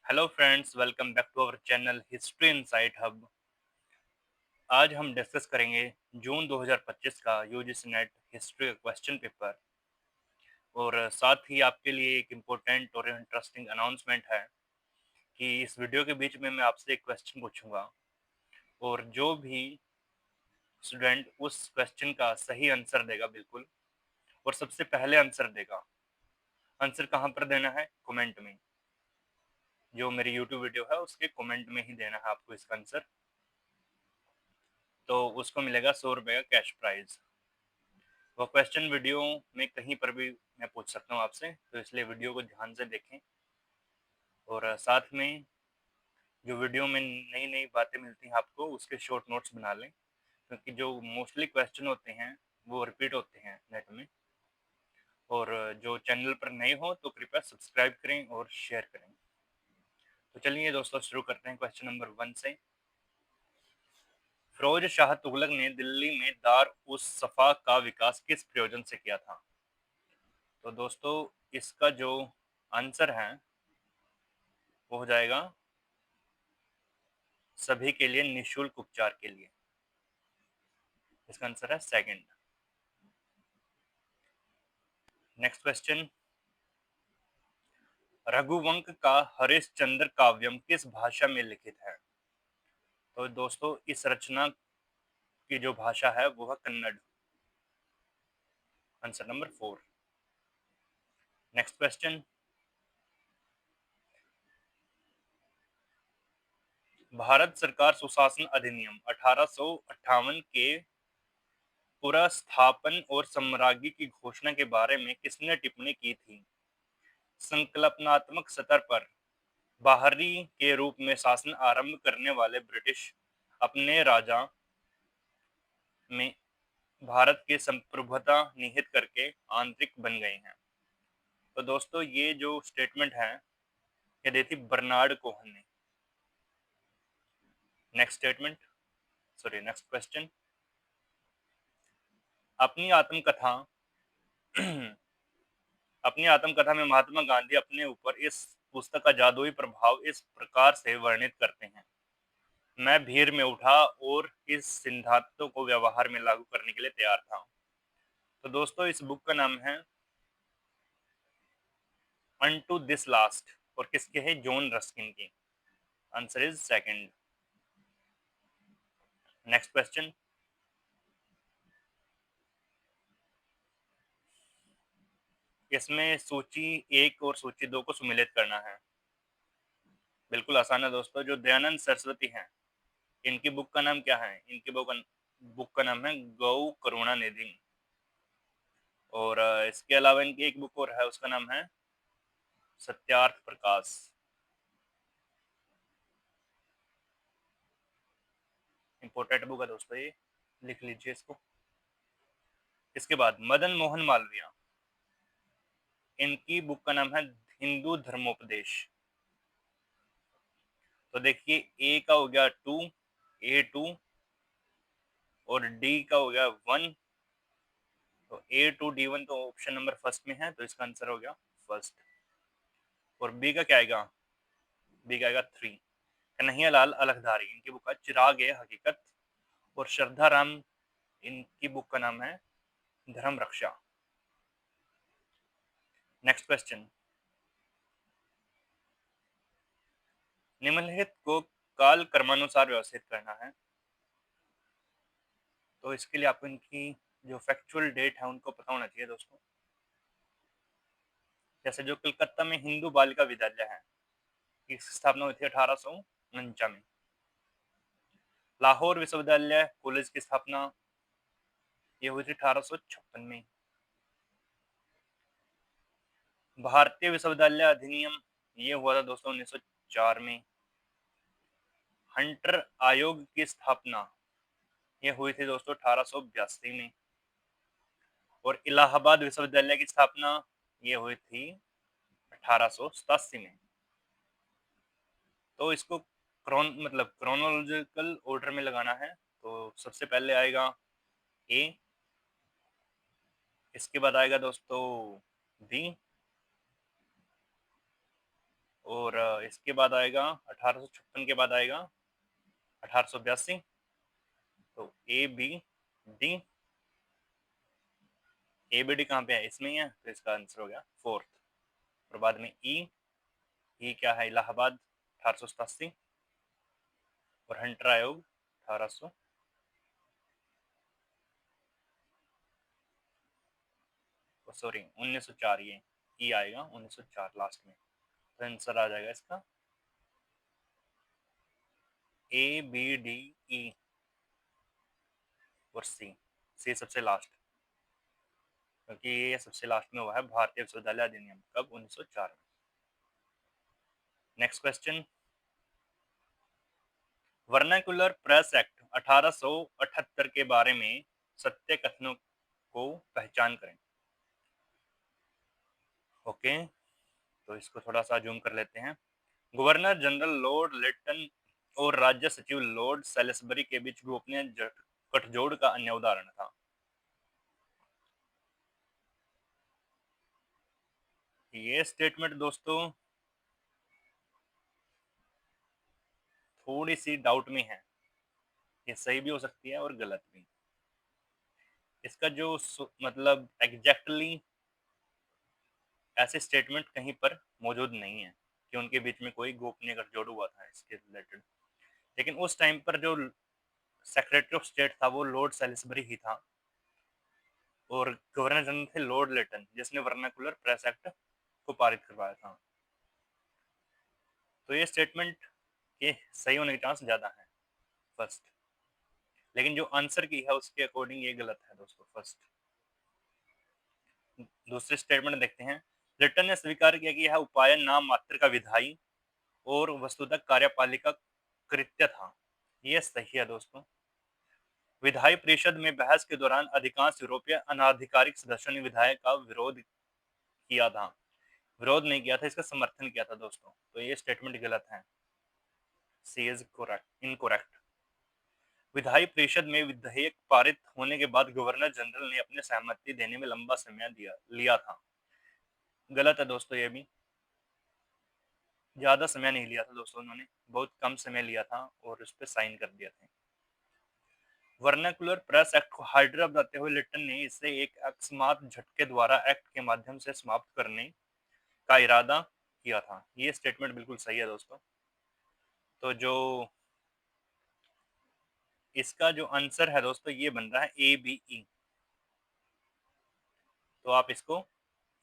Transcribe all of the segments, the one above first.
Hello friends, welcome back to our channel history insight hub. आज हम discuss करेंगे जून 2025 का यूजीसी नेट हिस्ट्री का क्वेश्चन पेपर। और साथ ही आपके लिए एक इम्पोर्टेंट और इंटरेस्टिंग अनाउंसमेंट है कि इस वीडियो के बीच में मैं आपसे एक क्वेश्चन पूछूंगा, और जो भी स्टूडेंट उस क्वेश्चन का सही आंसर देगा, बिल्कुल, और सबसे पहले आंसर देगा। आंसर कहाँ पर देना है? कमेंट में। जो मेरी यूट्यूब वीडियो है उसके कमेंट में ही देना है आपको इसका आंसर। तो उसको मिलेगा 100 रुपये का कैश प्राइज। वो क्वेश्चन वीडियो में कहीं पर भी मैं पूछ सकता हूँ आपसे, तो इसलिए वीडियो को ध्यान से देखें। और साथ में जो वीडियो में नई नई बातें मिलती हैं आपको, उसके शॉर्ट नोट्स बना लें, क्योंकि जो मोस्टली क्वेश्चन होते हैं वो रिपीट होते हैं नेट में। और जो चैनल पर नए हो तो कृपया सब्सक्राइब करें और शेयर करें। तो चलिए दोस्तों, शुरू करते हैं क्वेश्चन नंबर 1 से। फिरोज शाह तुगलक ने दिल्ली में दार उस सफा का विकास किस प्रयोजन से किया था? तो दोस्तों, इसका जो आंसर है वो हो जाएगा सभी के लिए निशुल्क उपचार के लिए। इसका आंसर है सेकंड। Next question. रघुवंश का हरिश्चंद्र काव्यम किस भाषा में लिखित है? तो दोस्तों, इस रचना की जो भाषा है वो है Kannada. Answer number 4। Next question. Bharat सरकार सुशासन अधिनियम 1858 के पुनर्स्थापन और साम्राज्य की घोषणा के बारे में किसने टिप्पणी की थी? संकल्पनात्मक स्तर पर बाहरी के रूप में शासन आरंभ करने वाले ब्रिटिश अपने राजा में भारत की संप्रभुता निहित करके आंतरिक बन गए हैं। तो दोस्तों, ये जो स्टेटमेंट है ये दी थी बर्नार्ड कोहन ने। Next statement, sorry next question. अपनी आत्मकथा अपनी आत्मकथा में महात्मा गांधी अपने ऊपर इस पुस्तक का जादुई प्रभाव इस प्रकार से वर्णित करते हैं। मैं भीड़ में उठा और इस सिद्धांतों को व्यवहार में लागू करने के लिए तैयार था। तो दोस्तों, इस बुक का नाम है अनटू दिस लास्ट, और किसके है? जॉन रस्किन की। Answer is second. Next question. इसमें सूची 1 और सूची 2 को सुमेलित करना है। बिल्कुल आसान है दोस्तों। जो दयानंद सरस्वती हैं, इनकी बुक का नाम क्या है? इनकी बुक का नाम है गौ करुणा निधि। और इसके अलावा इनकी एक बुक और है, उसका नाम है सत्यार्थ प्रकाश। इंपोर्टेंट बुक है दोस्तों ये, लिख लीजिए इसको। इसके बाद मदन मोहन मालवीय, इनकी बुक का नाम है हिंदू धर्मोपदेश। तो देखिए, ए का हो गया 2, A2, और डी का हो गया 1। तो A2D1 तो ऑप्शन नंबर फर्स्ट में है, तो इसका आंसर हो गया फर्स्ट। और बी का क्या आएगा? बी का आएगा 3। कन्हैया लाल अलगधारी, इनकी बुक का चिराग ए हकीकत। और श्रद्धा राम, इनकी बुक का नाम है धर्म रक्षा। Next question. निम्नलिखित को काल क्रमानुसार व्यवस्थित करना है। तो इसके लिए आपको इनकी जो फैक्चुअल डेट है उनको पता होना चाहिए दोस्तों। जैसे जो कलकत्ता में हिंदू बालिका विद्यालय है, इसकी स्थापना हुई थी 1849 में। लाहौर विश्वविद्यालय कॉलेज की स्थापना ये हुई थी 1856 में। भारतीय विश्वविद्यालय अधिनियम ये हुआ था दोस्तों 1904 में। हंटर आयोग की स्थापना ये हुई थी दोस्तों 1882 में। और इलाहाबाद विश्वविद्यालय की स्थापना ये हुई थी 1887 में। तो इसको क्रोनोलॉजिकल ऑर्डर में लगाना है। तो सबसे पहले आएगा ए, इसके बाद आएगा दोस्तों बी, और इसके बाद आएगा 1856 के बाद आएगा 1882। तो ए बी डी कहाँ पे है, इसमें ही है, तो इसका आंसर हो गया फोर्थ। और बाद में ई क्या है, इलाहाबाद 1887। और हंटर आयोग 1800 सॉरी 1904। ये ई आएगा 1904 लास्ट में। तो आंसर आ जाएगा इसका A B D E और सी सबसे लास्ट, क्योंकि ये सबसे लास्ट में हुआ है भारतीय विश्वविद्यालय अधिनियम कब, 1904 में। Next question, vernacular press act 1878 के बारे में सत्य कथनों को पहचान करें। ओके, तो इसको थोड़ा सा जूम कर लेते हैं। गवर्नर जनरल लॉर्ड लिटन और राज्य सचिव लॉर्ड सेलिसबरी के बीच गोपनीय गठजोड़ का अन्य उदाहरण था। ये स्टेटमेंट दोस्तों थोड़ी सी डाउट में है, ये सही भी हो सकती है और गलत भी। इसका जो मतलब एग्जैक्टली ऐसे स्टेटमेंट कहीं पर मौजूद नहीं है कि उनके बीच में कोई गोपनीय गठजोड़ हुआ था इसके रिलेटेड। लेकिन उस टाइम पर जो सेक्रेटरी ऑफ स्टेट था वो लॉर्ड सेलिसबरी ही था, और गवर्नर जनरल थे लॉर्ड लिटन, जिसने वर्नाकुलर प्रेस एक्ट को पारित करवाया था। तो ये स्टेटमेंट के सही होने के चांस ज्यादा है फर्स्ट। लेकिन जो आंसर की है उसके अकॉर्डिंग ये गलत है दोस्तों फर्स्ट। दूसरे स्टेटमेंट देखते हैं। लिटन ने स्वीकार किया कि यह उपाय नाम मात्र का विधायी और वस्तुतः कार्यपालिका कृत्य था। यह सही है दोस्तों। विधायी परिषद में बहस के दौरान अधिकांश यूरोपीय अनाधिकारिक सदस्यों ने विधायक का विरोध किया था, विरोध नहीं किया था, इसका समर्थन किया था दोस्तों। तो ये स्टेटमेंट गलत है, सी इज इनकोरेक्ट। विधायी परिषद में विधेयक पारित होने के बाद गवर्नर जनरल ने अपने सहमति देने में लंबा समय लिया था। गलत है दोस्तों, ये भी ज्यादा समय नहीं लिया था दोस्तों, उन्होंने बहुत कम समय लिया था और उस पर साइन कर दिया था। वर्नाकुलर प्रेस एक्ट को हाइड्रा बताते हुए लिटन ने इसे एक अकस्मात झटके द्वारा एक्ट के माध्यम से समाप्त करने का इरादा किया था। ये स्टेटमेंट बिल्कुल सही है दोस्तों। तो जो इसका जो आंसर है दोस्तों ये बन रहा है ABE। तो आप इसको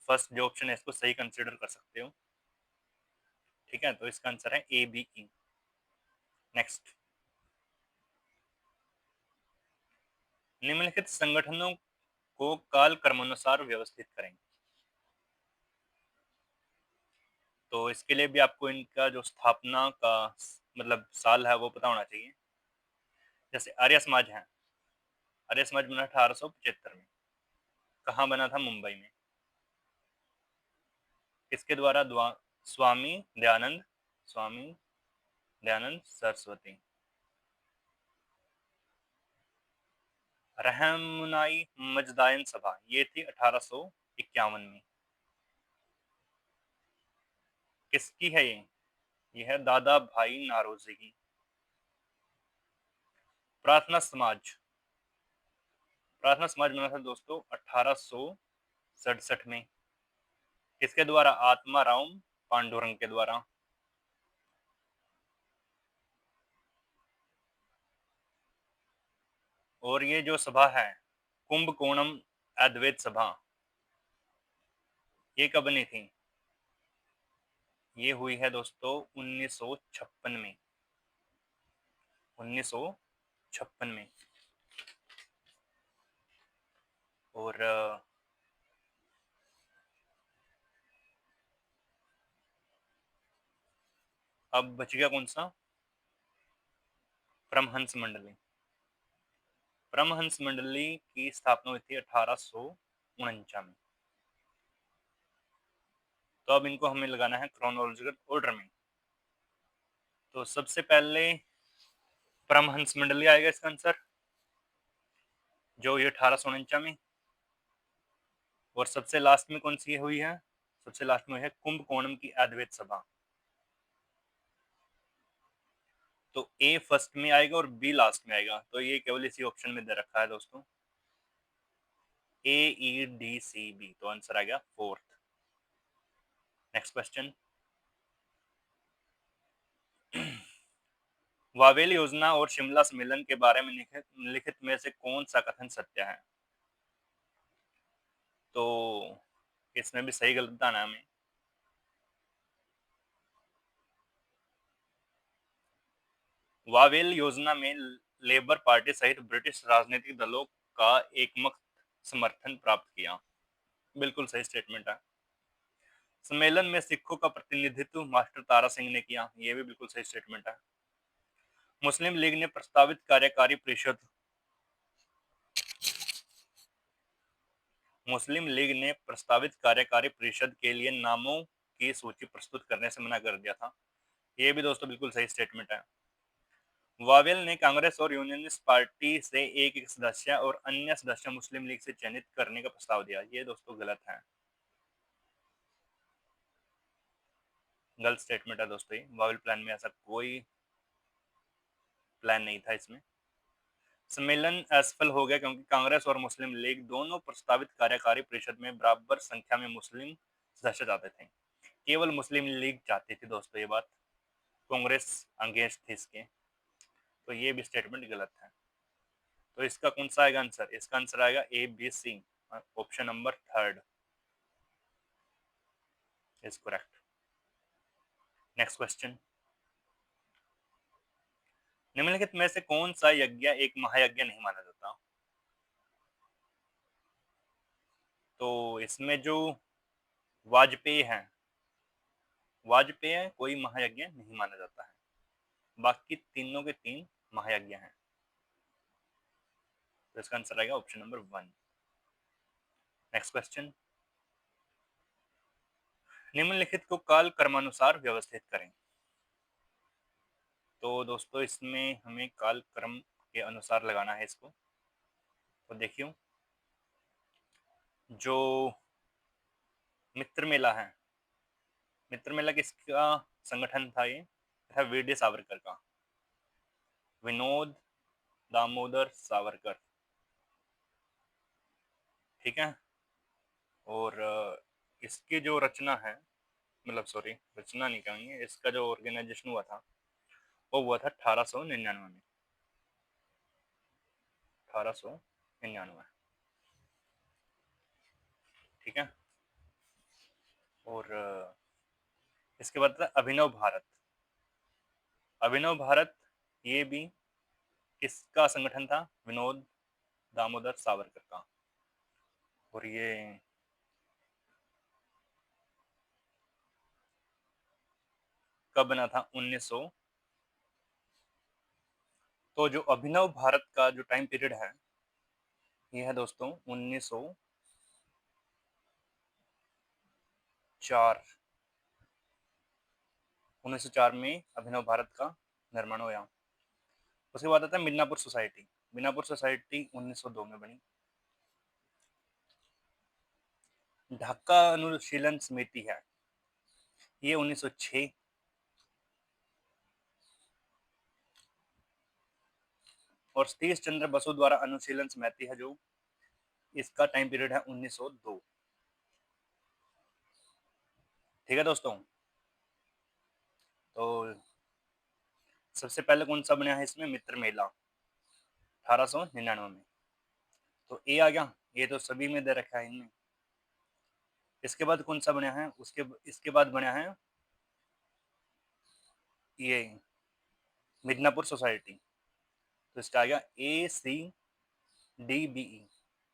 फर्स्ट जो ऑप्शन है इसको सही कंसिडर कर सकते हो। ठीक है, तो इसका आंसर है ABE। नेक्स्ट, निम्नलिखित संगठनों को काल क्रमानुसार व्यवस्थित करें। तो इसके लिए भी आपको इनका जो स्थापना का मतलब साल है वो पता होना चाहिए। जैसे आर्य समाज है, आर्य समाज बना 1875 में। कहाँ बना था, मुंबई में। किसके द्वारा, स्वामी दयानंद, स्वामी दयानंद सरस्वती। रहमुनाई मजदायन सभा ये थी 1851 में। किसकी है ये है दादा भाई नारोजी की। प्रार्थना समाज, प्रार्थना समाज बना था दोस्तों 1867 में। किसके द्वारा, आत्मा राव पांडुरंग के द्वारा। और ये जो सभा है कुंभकोणम अद्वैत सभा, ये कब बनी थी, ये हुई है दोस्तों 1956 में, 1956 में। और अब बच गया कौन सा, परमहंस मंडली। परमहंस मंडली की स्थापना हुई थी 1849 में। तो अब इनको हमें लगाना है क्रोनोलॉजिकल ऑर्डर में। तो सबसे पहले परमहंस मंडली आएगा इसका आंसर, जो ये 1849 में। और सबसे लास्ट में कौन सी हुई है, सबसे लास्ट में है कुंभकोणम की अद्वैत सभा। तो ए फर्स्ट में आएगा और बी लास्ट में आएगा, तो ये केवल इसी ऑप्शन में दे रखा है दोस्तों, AEDCB, तो आंसर आ गया फोर्थ। नेक्स्ट क्वेश्चन, वावेल योजना और शिमला सम्मेलन के बारे में लिखित में से कौन सा कथन सत्य है? तो इसमें भी सही गलत बताना है हमें। वावेल योजना में लेबर पार्टी सहित ब्रिटिश राजनीतिक दलों का एकमत समर्थन प्राप्त किया, बिल्कुल सही स्टेटमेंट है। सम्मेलन में सिखों का प्रतिनिधित्व मास्टर तारा सिंह ने किया, ये भी बिल्कुल सही स्टेटमेंट है। मुस्लिम लीग ने प्रस्तावित कार्यकारी परिषद मुस्लिम लीग ने प्रस्तावित कार्यकारी परिषद के लिए नामों की सूची प्रस्तुत करने से मना कर दिया था, ये भी दोस्तों बिल्कुल सही स्टेटमेंट है। वावेल ने कांग्रेस और यूनियनिस्ट पार्टी से एक एक सदस्य और अन्य सदस्य मुस्लिम लीग से चयनित करने का प्रस्ताव दिया, ये दोस्तों गलत है, गलत स्टेटमेंट है दोस्तों। ये वावेल प्लान में ऐसा कोई प्लान नहीं था इसमें। सम्मेलन असफल हो गया क्योंकि कांग्रेस और मुस्लिम लीग दोनों प्रस्तावित कार्यकारी परिषद में बराबर संख्या में मुस्लिम सदस्य चाहते थे, केवल मुस्लिम लीग चाहती थी दोस्तों ये बात, कांग्रेस अगेंस्ट थी इसके, तो ये भी स्टेटमेंट गलत है। तो इसका कौन सा आएगा आंसर? इसका आंसर आएगा ABC, option number third is correct. Next question, निम्नलिखित में से कौन सा यज्ञ एक महायज्ञ नहीं माना जाता? तो इसमें जो वाजपेयी है, वाजपेयी कोई महायज्ञ नहीं माना जाता है, बाकी तीनों के तीन महायज्ञ हैं, तो इसका आंसर आएगा option number one. Next question, निम्नलिखित को काल कर्मानुसार व्यवस्थित करें। तो दोस्तों इसमें हमें काल कर्म के अनुसार लगाना है इसको, तो देखियो जो मित्र मेला है, मित्र मेला किसका संगठन था? ये था वीर सावरकर का, विनोद दामोदर सावरकर, ठीक है। और इसकी जो रचना है, मतलब सॉरी रचना नहीं कहेंगे, इसका जो ऑर्गेनाइजेशन हुआ था वो हुआ था 1899 में, 1899, ठीक है। और इसके बाद था अभिनव भारत, अभिनव भारत ये भी किसका संगठन था? विनोद दामोदर सावरकर का, और ये कब बना था? 1900। तो जो अभिनव भारत का जो टाइम पीरियड है ये है दोस्तों 1904, 1904 में अभिनव भारत का निर्माण हुआ। उसके बाद आता है मिदनापुर सोसाइटी, मिदनापुर सोसाइटी 1902 में बनी। ढाका अनुशीलन समिति है, ये 1906। और सतीश चंद्र बसु द्वारा अनुशीलन समिति है जो, इसका टाइम पीरियड है 1902, ठीक है दोस्तों। तो सबसे पहले कौन सा बना है इसमें? मित्र मेला 1899 में, तो ए आ गया, ये तो सभी में दे रखा है इनमें। इसके बाद कौन सा बना है? इसके बाद बना है ये मिदनापुर सोसाइटी, तो इसका आ गया ACDBE,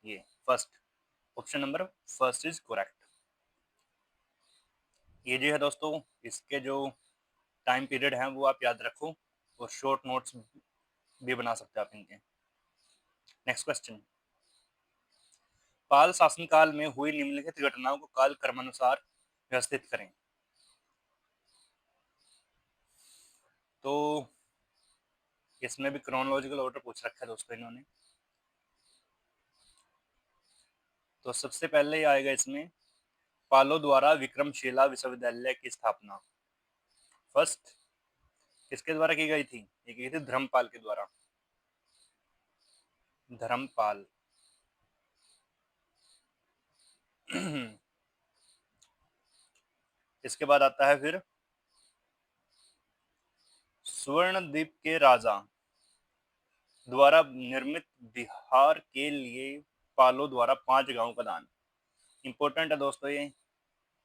ये first, option number first is correct. ये जो है दोस्तों इसके जो टाइम पीरियड है वो आप याद रखो, और शॉर्ट नोट्स भी बना सकते हैं आप इनके। नेक्स्ट क्वेश्चन, पाल शासनकाल में हुई निम्नलिखित घटनाओं को काल क्रमानुसार व्यवस्थित करें। तो इसमें भी क्रोनोलॉजिकल ऑर्डर पूछ रखा है दोस्तों इन्होंने। तो सबसे पहले आएगा इसमें पालो द्वारा विक्रमशिला विश्वविद्यालय की स्थापना, फर्स्ट। किसके द्वारा की गई थी? ये की थी धर्मपाल के द्वारा। धर्मपाल। इसके बाद आता है फिर स्वर्णद्वीप के राजा द्वारा निर्मित बिहार के लिए पालो द्वारा 5 गांव का दान। इंपॉर्टेंट है दोस्तों ये।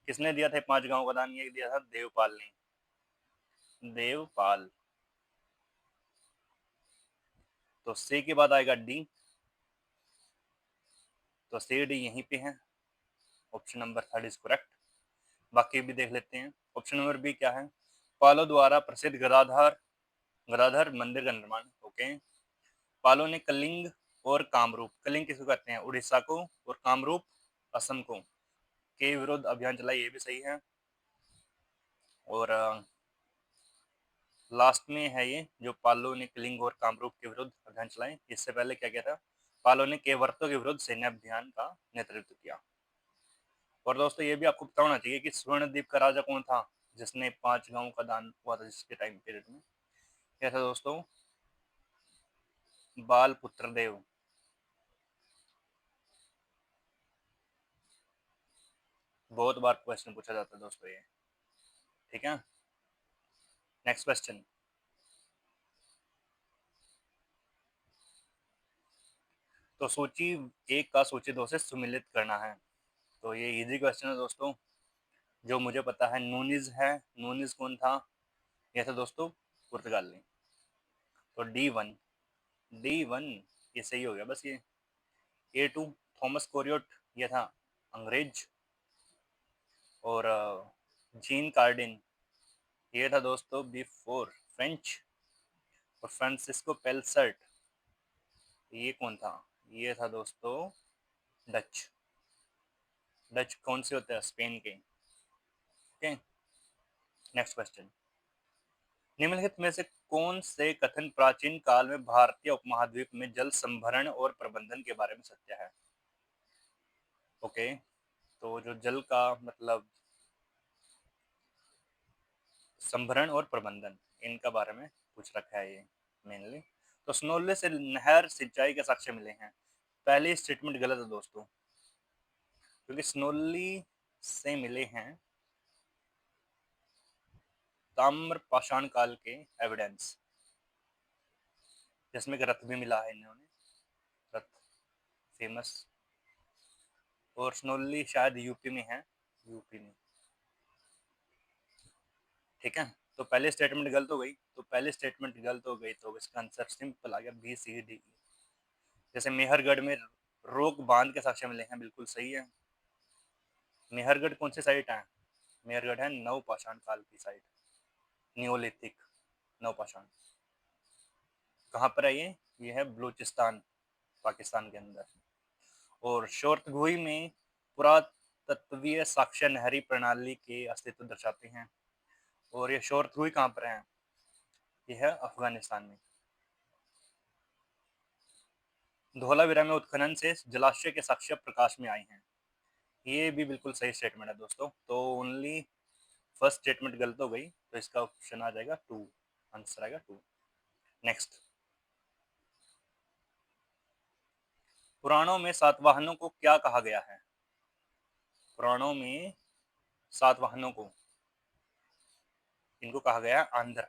किसने दिया था 5 गांव का दान? ये दिया था देवपाल ने। देवपाल। तो सी के बाद आएगा डी। तो सी डी यहीं पे है। Option number third is correct. बाकी भी देख लेते हैं। ऑप्शन नंबर बी क्या है? पालो द्वारा प्रसिद्ध गदाधर गदाधर मंदिर का निर्माण। ओके। पालो ने कलिंग और कामरूप, कलिंग किसको कहते हैं? उड़ीसा को, और कामरूप असम को, के विरुद्ध अभियान चलाया। ये भी सही है। और लास्ट में है ये जो पालो ने कलिंग और कामरूप के विरुद्ध अभियान चलाए। इससे पहले क्या किया था? पालो ने केवर्तो के विरुद्ध सैन्य अभियान का नेतृत्व किया। और दोस्तों ये भी आपको पता होना चाहिए कि स्वर्णद्वीप का राजा कौन था जिसने 5 गांवों का दान हुआ था जिसके टाइम पीरियड में? क्या था दोस्तों? बाल पुत्र देव। बहुत बार क्वेश्चन पूछा जाता है दोस्तों ये। ठीक है। Next question. तो सूची 1 का सूची 2 से सुमिलित करना है। तो ये इजी क्वेश्चन है दोस्तों। जो मुझे पता है नूनिज है। नूनिज कौन था? ये था दोस्तों पुर्तगाली। तो D1। D1 ये सही हो गया बस ये। A2 थॉमस कोरियोट, ये था अंग्रेज। और जीन कार्डिन, ये था दोस्तों B4 फ्रेंच। और फ्रांसिस्को पेलसर्ट, ये कौन था? ये था दोस्तों डच। डच कौन से होते हैं? स्पेन के। ओके। Next question. निम्नलिखित में से कौन से कथन प्राचीन काल में भारतीय उपमहाद्वीप में जल संभरण और प्रबंधन के बारे में सत्य है? ओके। तो जो जल का मतलब संभरण और प्रबंधन, इनका बारे में पूछ रखा है ये मेनली। तो स्नोले से नहर सिंचाई के साक्ष्य मिले हैं। पहली स्टेटमेंट गलत है दोस्तों, क्योंकि स्नोली से मिले हैं ताम्र पाषाण काल के एविडेंस, जिसमें रथ भी मिला है इन्होंने। रथ फेमस। और स्नोली शायद यूपी में है। यूपी में। ठीक है। तो पहले स्टेटमेंट गलत हो गई। तो पहले स्टेटमेंट गलत हो गई तो इसका आंसर सिंपल आ गया B C D। जैसे मेहरगढ़ में रोक बांध के साक्ष्य मिले हैं, बिल्कुल सही है। मेहरगढ़ कौन सी साइट है? मेहरगढ़ है नवपाषाण काल की साइट। नियोलिथिक नवपाषाण। कहाँ पर है ये है बलूचिस्तान, पाकिस्तान के अंदर। और शोरतगुई में पुरातत्वीय साक्ष्य नहरी प्रणाली के अस्तित्व दर्शाते हैं। और ये शोरतगुई कहाँ पर है? यह है अफगानिस्तान में। धौलावीरा में उत्खनन से जलाशय के साक्ष्य प्रकाश में आए हैं। ये भी बिल्कुल सही स्टेटमेंट है दोस्तों। तो ओनली फर्स्ट स्टेटमेंट गलत हो गई, तो इसका ऑप्शन आ जाएगा 2। आंसर आएगा 2। नेक्स्ट। पुराणों में सातवाहनों को क्या कहा गया है? पुराणों में सातवाहनों को, इनको कहा गया है आंध्र।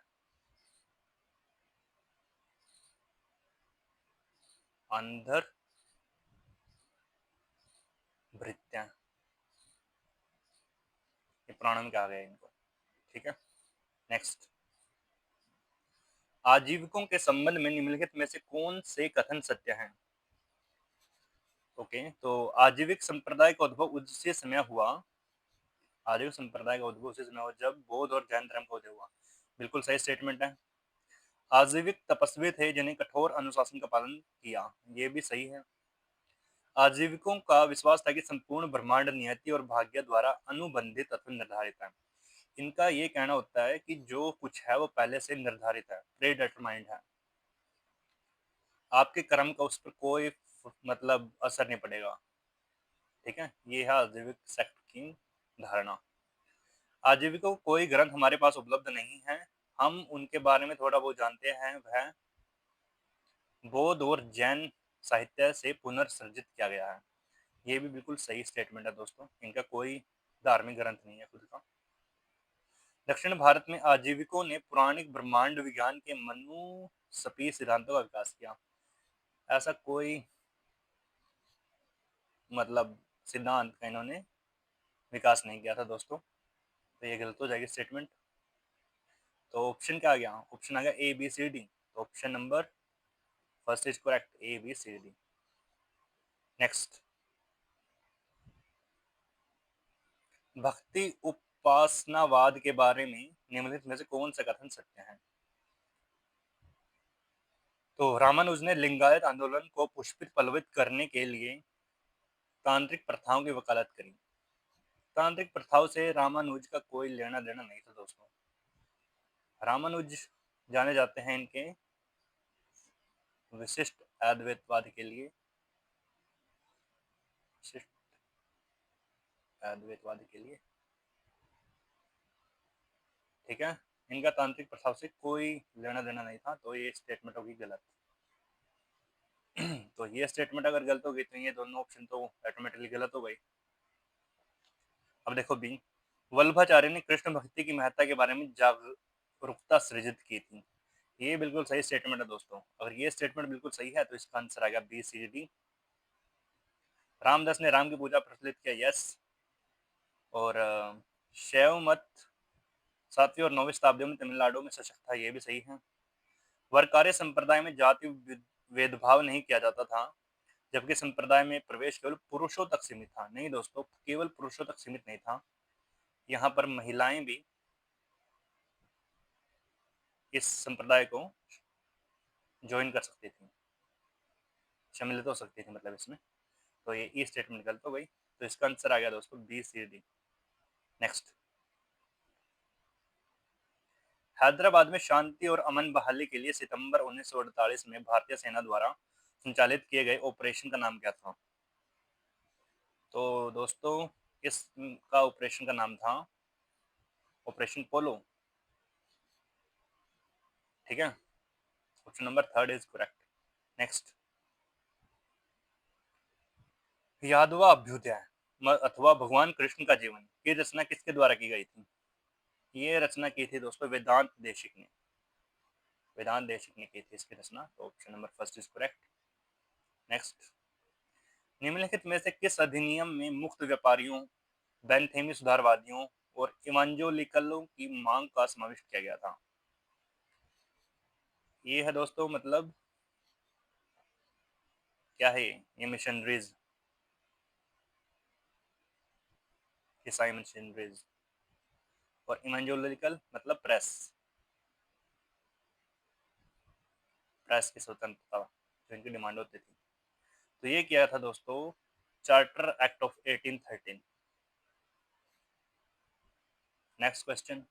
आंध्र भृत्य, ये पुराणों में कहा गया है इनको। ठीक है। नेक्स्ट। आजीविकों के संबंध में निम्नलिखित में से कौन से कथन सत्य हैं? ओके। तो आजीविक संप्रदाय का उद्भव उसी समय हुआ। आजीविक संप्रदाय का उद्भव उसी समय हुआ जब बौद्ध और जैन धर्म का उदय हुआ। बिल्कुल सही स्टेटमेंट है। आजीविक तपस्वी थे जिन्हें कठोर अनुशासन का पालन किया। ये भी सही है। आजीविकों का विश्वास था कि संपूर्ण ब्रह्मांड नियति और भाग्य द्वारा अनुबंधित अथवा निर्धारित है। इनका ये कहना होता है कि जो कुछ है वो पहले से निर्धारित है, प्री डिटरमाइंड है। आपके कर्म का उस पर कोई मतलब असर नहीं पड़ेगा। ठीक है। ये है आजीविक सेक्ट की धारणा। आजीविका को कोई ग्रंथ हमारे पास उपलब्ध नहीं है। हम उनके बारे में थोड़ा बहुत जानते हैं, वह बौद्ध और जैन साहित्य से पुनर्सृजित किया गया है। ये भी बिल्कुल सही स्टेटमेंट है दोस्तों, इनका कोई धार्मिक ग्रंथ नहीं है खुद का। दक्षिण भारत में आजीविकों ने पौराणिक ब्रह्मांड विज्ञान के मनुस्पी सिद्धांतों का विकास किया। ऐसा कोई मतलब सिद्धांत का इन्होंने विकास नहीं किया था दोस्तों, तो ये गलत हो जाएगी स्टेटमेंट। तो ऑप्शन क्या आ गया? ऑप्शन आ गया ए बी सी डी। तो option number first is correct, A B C D. Next, भक्ति उपासनावाद के बारे में निम्नलिखित में से कौन सा कथन सत्य है? तो रामानुज ने लिंगायत आंदोलन को पुष्पित पल्लवित करने के लिए तांत्रिक प्रथाओं की वकालत करी। तांत्रिक प्रथाओं से रामानुज का कोई लेना देना नहीं था दोस्तों। रामानुज जाने जाते हैं इनके विशिष्ट अद्वैतवाद के लिए, विशिष्ट अद्वैतवाद के लिए, ठीक है। इनका तांत्रिक प्रथाओं से कोई लेना देना नहीं था, तो ये स्टेटमेंट होगी गलत। तो ये स्टेटमेंट अगर गलत होगी तो ये दोनों ऑप्शन तो ऑटोमेटिकली गलत हो गई। अब देखो बी, वल्लभाचार्य ने कृष्ण भक्ति की महत्ता के बारे में जागरूकता सृजित की थी। ये बिल्कुल सही स्टेटमेंट है दोस्तों। अगर ये स्टेटमेंट बिल्कुल सही है तो इसका आंसर आ गया बी सी डी। रामदास ने राम की पूजा प्रचलित किया, यस। और शैव मत 7वीं और 9वीं शताब्दी में तमिलनाडु में सशक्त था, ये भी सही है। वर्कार्य संप्रदाय में जाति भेदभाव नहीं किया जाता था, जबकि संप्रदाय में प्रवेश केवल पुरुषों तक सीमित था। नहीं दोस्तों, केवल पुरुषों तक सीमित नहीं था, यहाँ पर महिलाएं भी इस संप्रदाय को ज्वाइन कर सकती थी, सम्मिलित हो सकती थी मतलब इसमें। तो ये ई स्टेटमेंट गलत हो गई, तो इसका आंसर आ गया दोस्तों B C D. Next, Hyderabad में शांति और अमन बहाली के लिए सितंबर 1948 में भारतीय सेना द्वारा संचालित किए गए ऑपरेशन का नाम क्या था? तो दोस्तों इसका ऑपरेशन का नाम था ऑपरेशन पोलो, ठीक है। Option number third is correct. Next, यादवा अभ्युदय अथवा भगवान कृष्ण का जीवन की रचना किसके द्वारा की गई थी? ये रचना की थी दोस्तों वेदांत देशिक ने, वेदांत देशिक ने की थी इसकी रचना। तो option number first is correct. Next, निम्नलिखित में से किस अधिनियम में मुक्त व्यापारियों, बेंथेमी सुधारवादियों और इवांजेलिकलों की मांग का समावेश किया गया था? ये है दोस्तों मतलब क्या है ये मिशनरीज, ईसाई मिशनरीज। और इवांजेलिकल मतलब प्रेस, प्रेस की स्वतंत्रता जो इनकी डिमांड होती थी। तो ये किया था दोस्तों charter act of 1813। Next question,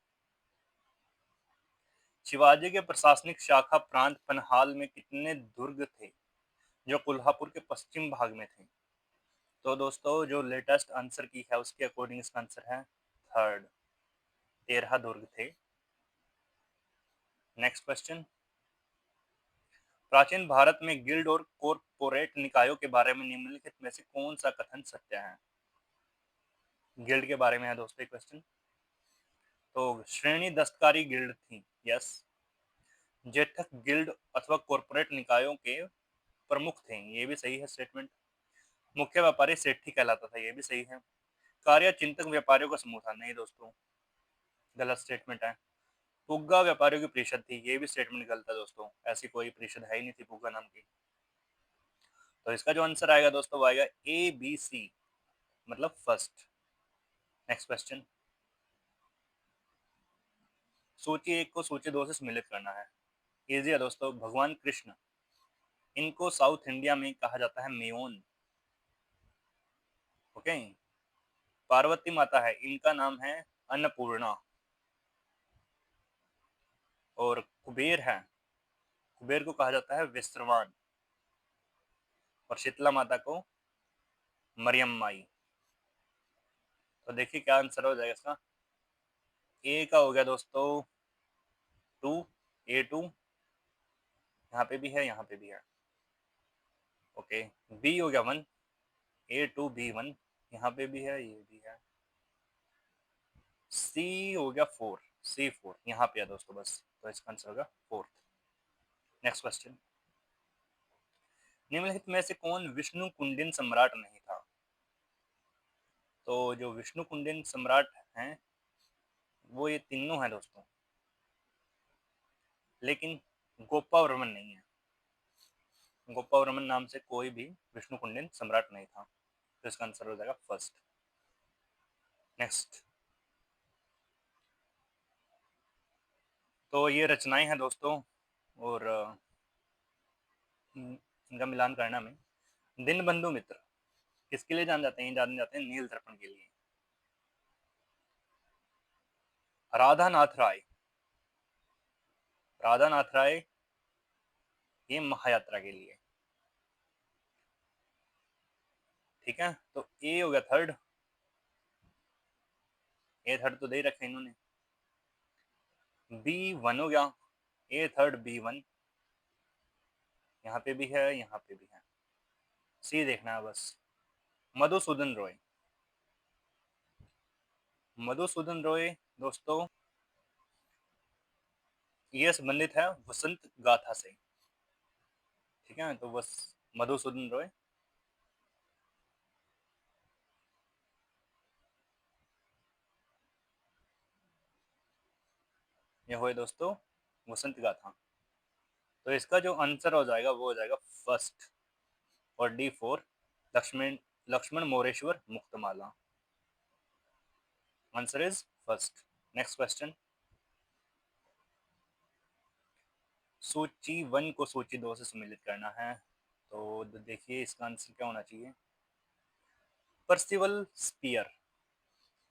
Shivaji के प्रशासनिक शाखा प्रांत पनहाल में कितने दुर्ग थे जो कोल्हापुर के पश्चिम भाग में थे? तो दोस्तों जो लेटेस्ट आंसर की है उसके अकॉर्डिंग इसका आंसर है थर्ड, 13 दुर्ग थे। नेक्स्ट क्वेश्चन, प्राचीन भारत में गिल्ड और कॉर्पोरेट निकायों के बारे में निम्नलिखित में से कौन सा कथन सत्य है? गिल्ड के बारे में है दोस्तों क्वेश्चन। तो श्रेणी दस्तकारी गिल्ड थी, यस। जेठक गिल्ड अथवा कॉर्पोरेट निकायों के प्रमुख थे, ये भी सही है स्टेटमेंट। मुख्य व्यापारी सेठी कहलाता था, ये भी सही है। कार्य चिंतक व्यापारियों का समूह था, नहीं दोस्तों गलत स्टेटमेंट है। पुग्गा व्यापारियों की परिषद थी, ये भी स्टेटमेंट गलत है दोस्तों, ऐसी कोई परिषद है ही नहीं थी पुग्गा नाम की। तो इसका जो आंसर आएगा दोस्तों वो आएगा ए बी सी मतलब फर्स्ट। नेक्स्ट क्वेश्चन, सूची एक को सूची दो से सम्मिलित करना है, इजी है दोस्तों। भगवान कृष्ण, इनको साउथ इंडिया में कहा जाता है मेयोन, ओके। पार्वती माता है, इनका नाम है अन्नपूर्णा। और कुबेर है, कुबेर को कहा जाता है विश्रवान। और शीतला माता को मरियम माई। तो देखिए क्या आंसर हो जाएगा इसका। ए का हो गया दोस्तों 2 A2 यहाँ पे भी है, यहाँ पे भी है। ओके, B हो गया 1, A2 B1 यहाँ पे भी है, ये भी है। C हो गया 4, C4 यहाँ पे है दोस्तों बस, तो इसका आंसर होगा 4th। नेक्स्ट क्वेश्चन, निम्नलिखित में से कौन विष्णु कुंडिन सम्राट नहीं था? तो जो विष्णु कुंडिन सम्राट हैं वो ये तीनों हैं दोस्तों, लेकिन गोपावर्मन नहीं है। गोपावर्मन नाम से कोई भी विष्णु कुंडिन सम्राट नहीं था, तो इसका आंसर हो जाएगा फर्स्ट। नेक्स्ट, तो ये रचनाएं हैं दोस्तों, और इनका मिलान करना में दीनबंधु मित्र किसके लिए जाने जाते हैं? जाने जाते हैं नील दर्पण के लिए। राधा नाथ राय, राधा नाथ राय ये महायात्रा के लिए। ठीक है, तो ए हो गया थर्ड, ए थर्ड तो दे रखे इन्होंने। B1 हो गया, ए थर्ड B1 यहाँ पे भी है, यहाँ पे भी है। सी देखना है बस, मधुसूदन रॉय। मधुसूदन रॉय दोस्तों ये संबंधित है वसंत गाथा से। ठीक है, तो बस मधुसूदन रॉय। ये हुए दोस्तों वसंत गाथा, तो इसका जो आंसर हो जाएगा वो हो जाएगा फर्स्ट, और D4 Lakshman Lakshman Moreshwar Muktamala. Answer is first. Next question, सूची 1 को सूची 2 से सम्मिलित करना है, तो देखिए इसका आंसर क्या होना चाहिए। पर्सिवल स्पीयर,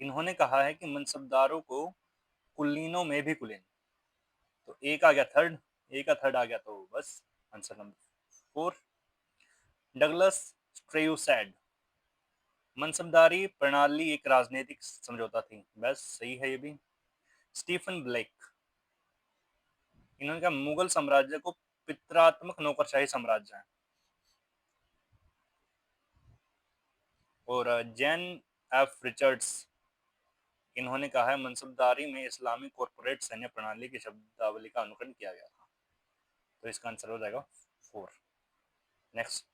इन्होंने कहा है कि मनसबदारों को कुलीनों में भी कुलीन, तो ए का आ गया थर्ड, ए का थर्ड आ गया, तो बस आंसर नंबर 4। डगलस स्ट्रेयूसैड, मनसबदारी प्रणाली एक राजनीतिक समझौता थी, बस सही है ये भी। स्टीफन ब्लेक, इन्होंने कहा मुगल साम्राज्य को पितरात्मक नौकरशाही साम्राज्य है। और जैन एफ रिचर्ड्स, इन्होंने कहा है मनसबदारी में इस्लामी कॉर्पोरेट सैन्य प्रणाली की शब्दावली का अनुकरण किया गया था, तो इसका आंसर हो जाएगा 4। नेक्स्ट,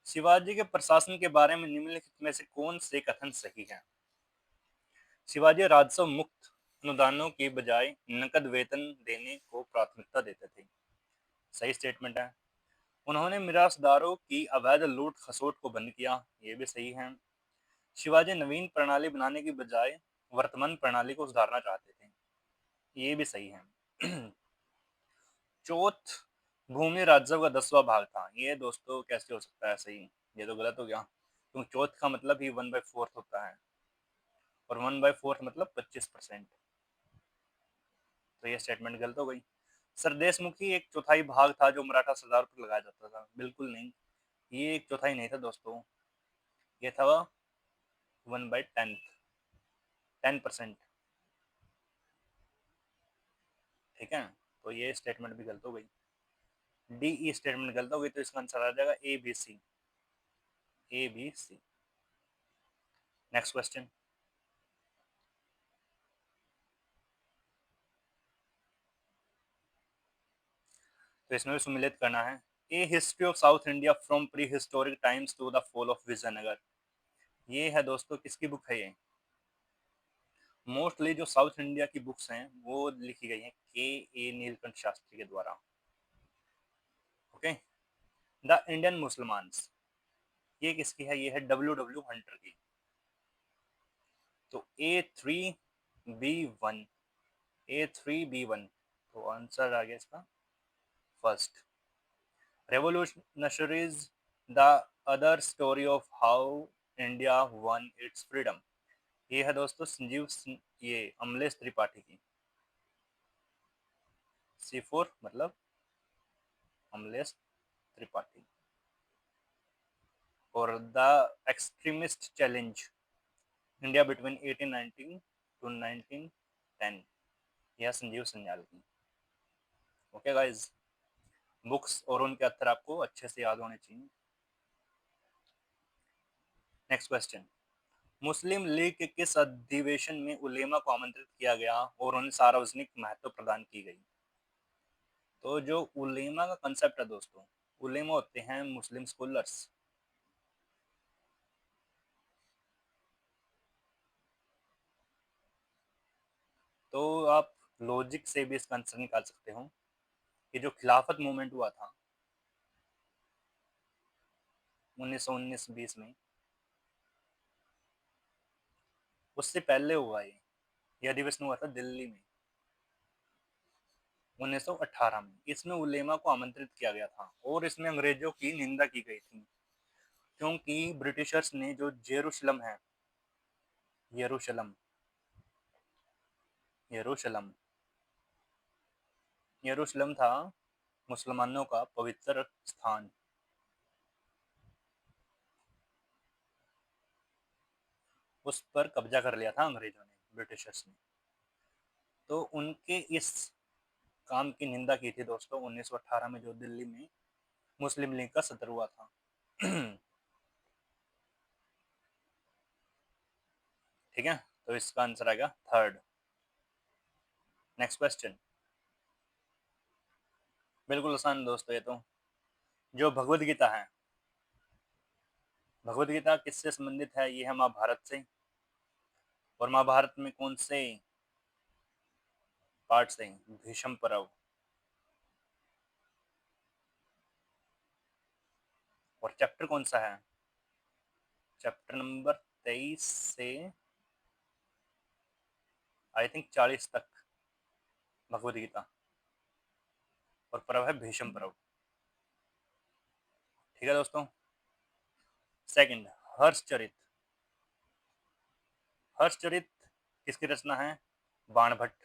शिवाजी के प्रशासन के बारे में निम्नलिखित में से कौन से कथन सही है? शिवाजी राजस्व मुक्त अनुदानों की बजाय नकद वेतन देने को प्राथमिकता देते थे, सही स्टेटमेंट है। उन्होंने मिरासदारों की अवैध लूट खसोट को बंद किया, ये भी सही है। शिवाजी नवीन प्रणाली बनाने की बजाय वर्तमान प्रणाली को सुधारना चाहते थे, ये भी सही है। चौथ भूमि राजस्व का 10वां भाग था, ये दोस्तों कैसे हो सकता है सही? ये तो गलत हो गया, क्योंकि चौथ का मतलब ही 1/4 होता है, और 1/4 मतलब 25%, तो ये स्टेटमेंट गलत हो गई। सरदेशमुखी एक चौथाई भाग था जो मराठा सरदार पर लगाया जाता था, बिल्कुल नहीं, ये एक चौथाई नहीं था दोस्तों, ये था 10%। ठीक है, तो ये स्टेटमेंट भी गलत हो गई। डी ई स्टेटमेंट गलत हो गई, तो इसका आंसर आ जाएगा ABC, ABC। नेक्स्ट क्वेश्चन, तो इसमें भी सम्मिलित करना है। A history of South India from prehistoric times to the fall of Vijayanagar, ये है दोस्तों किसकी बुक है? ये मोस्टली जो साउथ इंडिया की बुक्स हैं वो लिखी गई हैं K.A. नीलकंठ शास्त्री के द्वारा। ओके, द इंडियन मुसलमान्स, ये किसकी है? ये है W हंटर की। तो A3B1, A3B1, तो आंसर आ गया इसका first. Revolutionaries, the other story of how India one it's freedom, ये है दोस्तों ये अमलेश त्रिपाठी की। C4 मतलब अमलेश त्रिपाठी। और the extremist challenge, India between 1819 to 1910, 10, यह संजीव संजाल की। ओके गाइज, बुक्स और उनके उत्तर आपको अच्छे से याद होने चाहिए। नेक्स्ट क्वेश्चन, मुस्लिम लीग के किस अधिवेशन में उलेमा को आमंत्रित किया गया और उन्हें सार्वजनिक महत्व प्रदान की गई? तो जो उलेमा का कंसेप्ट है दोस्तों, उलेमा होते हैं मुस्लिम स्कॉलर्स। तो आप लॉजिक से भी इसका आंसर निकाल सकते हो कि जो खिलाफत मूवमेंट हुआ था 1919-20 में, उससे पहले हुआ ये अधिवेशन हुआ था दिल्ली में 1918 में। इसमें उलेमा को आमंत्रित किया गया था और इसमें अंग्रेजों की निंदा की गई थी, क्योंकि ब्रिटिशर्स ने जो जेरूशलम है, यरूशलम यरूशलम यरूशलम था मुसलमानों का पवित्र स्थान, उस पर कब्जा कर लिया था अंग्रेजों ने, ब्रिटिशर्स ने। तो उनके इस काम की निंदा की थी दोस्तों 1918 में, जो दिल्ली में मुस्लिम लीग का सत्र हुआ था। ठीक है, तो इसका आंसर आएगा थर्ड। नेक्स्ट क्वेश्चन, बिल्कुल आसान दोस्तों ये तो। जो भगवत गीता है, भगवत गीता किससे संबंधित है? ये है महाभारत से। और महाभारत में कौन से पार्ट से? भीष्म पर्व। और चैप्टर कौन सा है? चैप्टर नंबर 23 से आई थिंक 40 तक भगवत गीता, और पर्व है भीष्म पर्व। ठीक है दोस्तों। सेकंड, हर्षचरित। हर्षचरित किसकी रचना है? बाणभट्ट।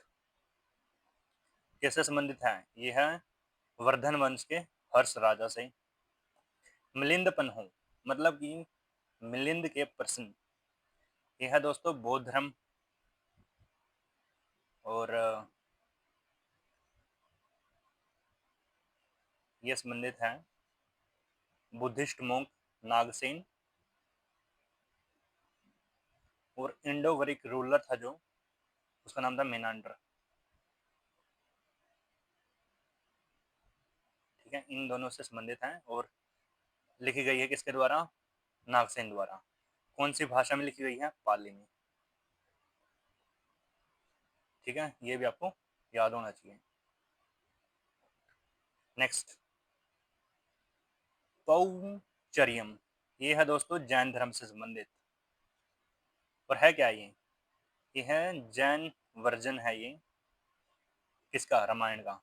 किससे संबंधित है? यह है वर्धन वंश के हर्ष राजा से। मिलिंद पन्हु, मतलब कि मिलिंद के प्रश्न, यह है दोस्तों बौद्ध धर्म। और ये संबंधित है बुद्धिस्ट मोंक नागसेन। और इंडो वरिक रूलर था जो, उसका नाम था मेनांडर। ठीक है, इन दोनों से संबंधित है और लिखी गई है किसके द्वारा? नागसेन द्वारा। कौन सी भाषा में लिखी गई है? पाली में। ठीक है, ये भी आपको याद होना चाहिए। नेक्स्ट, पौचर्यम, ये है दोस्तों जैन धर्म से संबंधित। और है क्या ये है जैन वर्जन है ये, किसका? रामायण का।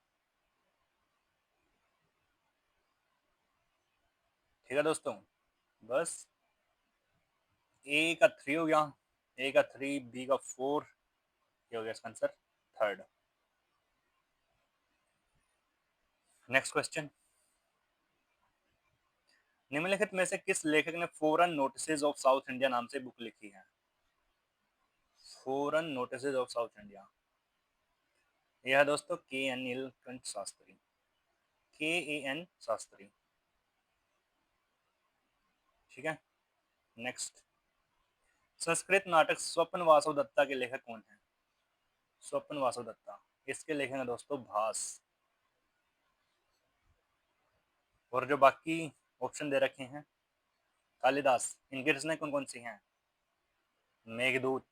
ठीक है दोस्तों, बस ए का 3 हो गया, ए का 3, बी का 4, ये हो गया इसका आंसर थर्ड। नेक्स्ट क्वेश्चन, निम्नलिखित में से किस लेखक ने foreign notices of South India नाम से बुक लिखी है? Foreign notices of South India, यह है दोस्तों के एन नीलकंठ शास्त्री, के ए एन शास्त्री। ठीक है, नेक्स्ट, संस्कृत नाटक स्वप्न वासव दत्ता के लेखक कौन है? स्वप्न वासव दत्ता, इसके लेखक हैं दोस्तों भास। और जो बाकी ऑप्शन दे रखे हैं, कालिदास, इनकी रचनाएं कौन कौन सी हैं? मेघदूत,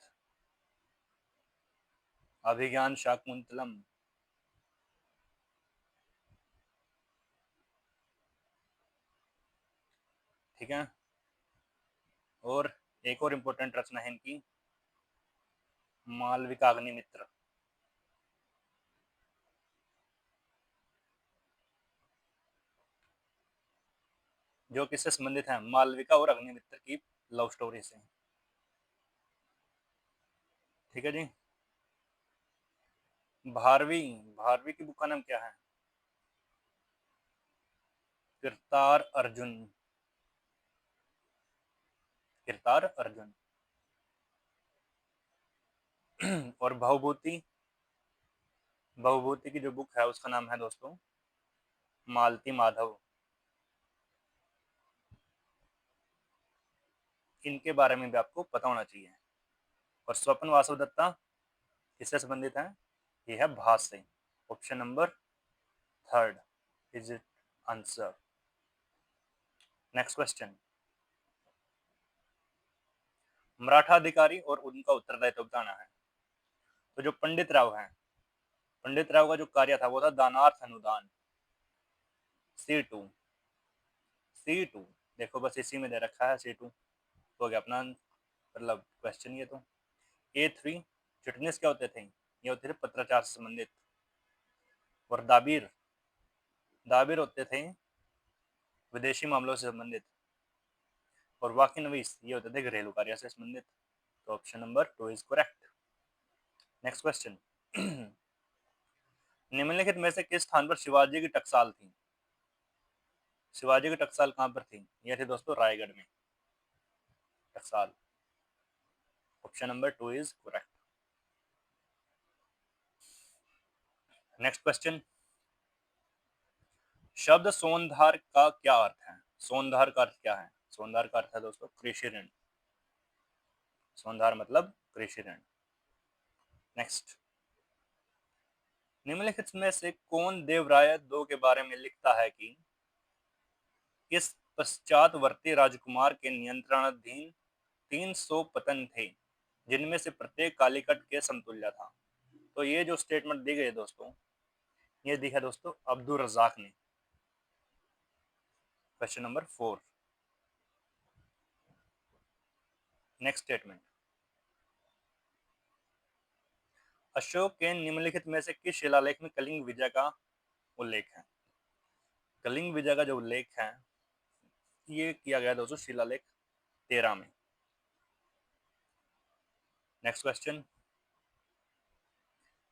अभिज्ञान शाकुंतलम। ठीक है, और एक और इम्पोर्टेंट रचना है इनकी, मालविका अग्निमित्र। जो किससे संबंधित है? मालविका और अग्निमित्र की लव स्टोरी से। ठीक है जी। भारवी, भारवी की बुक का नाम क्या है? किरतार अर्जुन, किरतार अर्जुन। और भवभूति, भवभूति की जो बुक है उसका नाम है दोस्तों मालती माधव। इनके बारे में भी आपको पता होना चाहिए। और स्वपन वासवदत्ता किससे संबंधित है? ये है भास से। Option number third is it answer. Next question, Maratha अधिकारी और उनका उत्तरदायित्व बताना है। तो जो पंडित राव है, पंडित राव का जो कार्य था वो था दानार्थ अनुदान। C2 देखो बस इसी में दे रखा है C2 हो गया अपना मतलब क्वेश्चन। ये तो A3 चिटनेस क्या होते थे? ये होते थे पत्राचार से संबंधित। और दाबीर, दाबीर होते थे विदेशी मामलों से संबंधित। और वाकी नवीस ये होते थे घरेलू कार्य से संबंधित। तो option number 2 is correct. Next question, निम्नलिखित में से किस स्थान पर शिवाजी की टकसाल थी? शिवाजी की टकसाल कहां पर थी? ये थी दोस्तों रायगढ़ में टकसाल। Option number 2 is correct. Next question, शब्द सोनधार का क्या अर्थ है? सोनधार का अर्थ क्या है? सोनधार का अर्थ है दोस्तों कृषि ऋण। सोनधार मतलब कृषि ऋण। नेक्स्ट, निम्नलिखित में से कौन देवराय 2 के बारे में लिखता है कि इस पश्चातवर्ती राजकुमार के नियंत्रणाधीन 300 पतन थे जिनमें से प्रत्येक कालीकट के समतुल्य था? तो ये जो स्टेटमेंट दी गई है दोस्तों, ये दी है दोस्तों अब्दुल रजाक ने। Question number 4। Next statement, Ashok के निम्नलिखित में से किस शिलालेख में कलिंग विजय का उल्लेख है? कलिंग विजय का जो उल्लेख है ये किया गया दोस्तों शिलालेख 13 में। नेक्स्ट क्वेश्चन,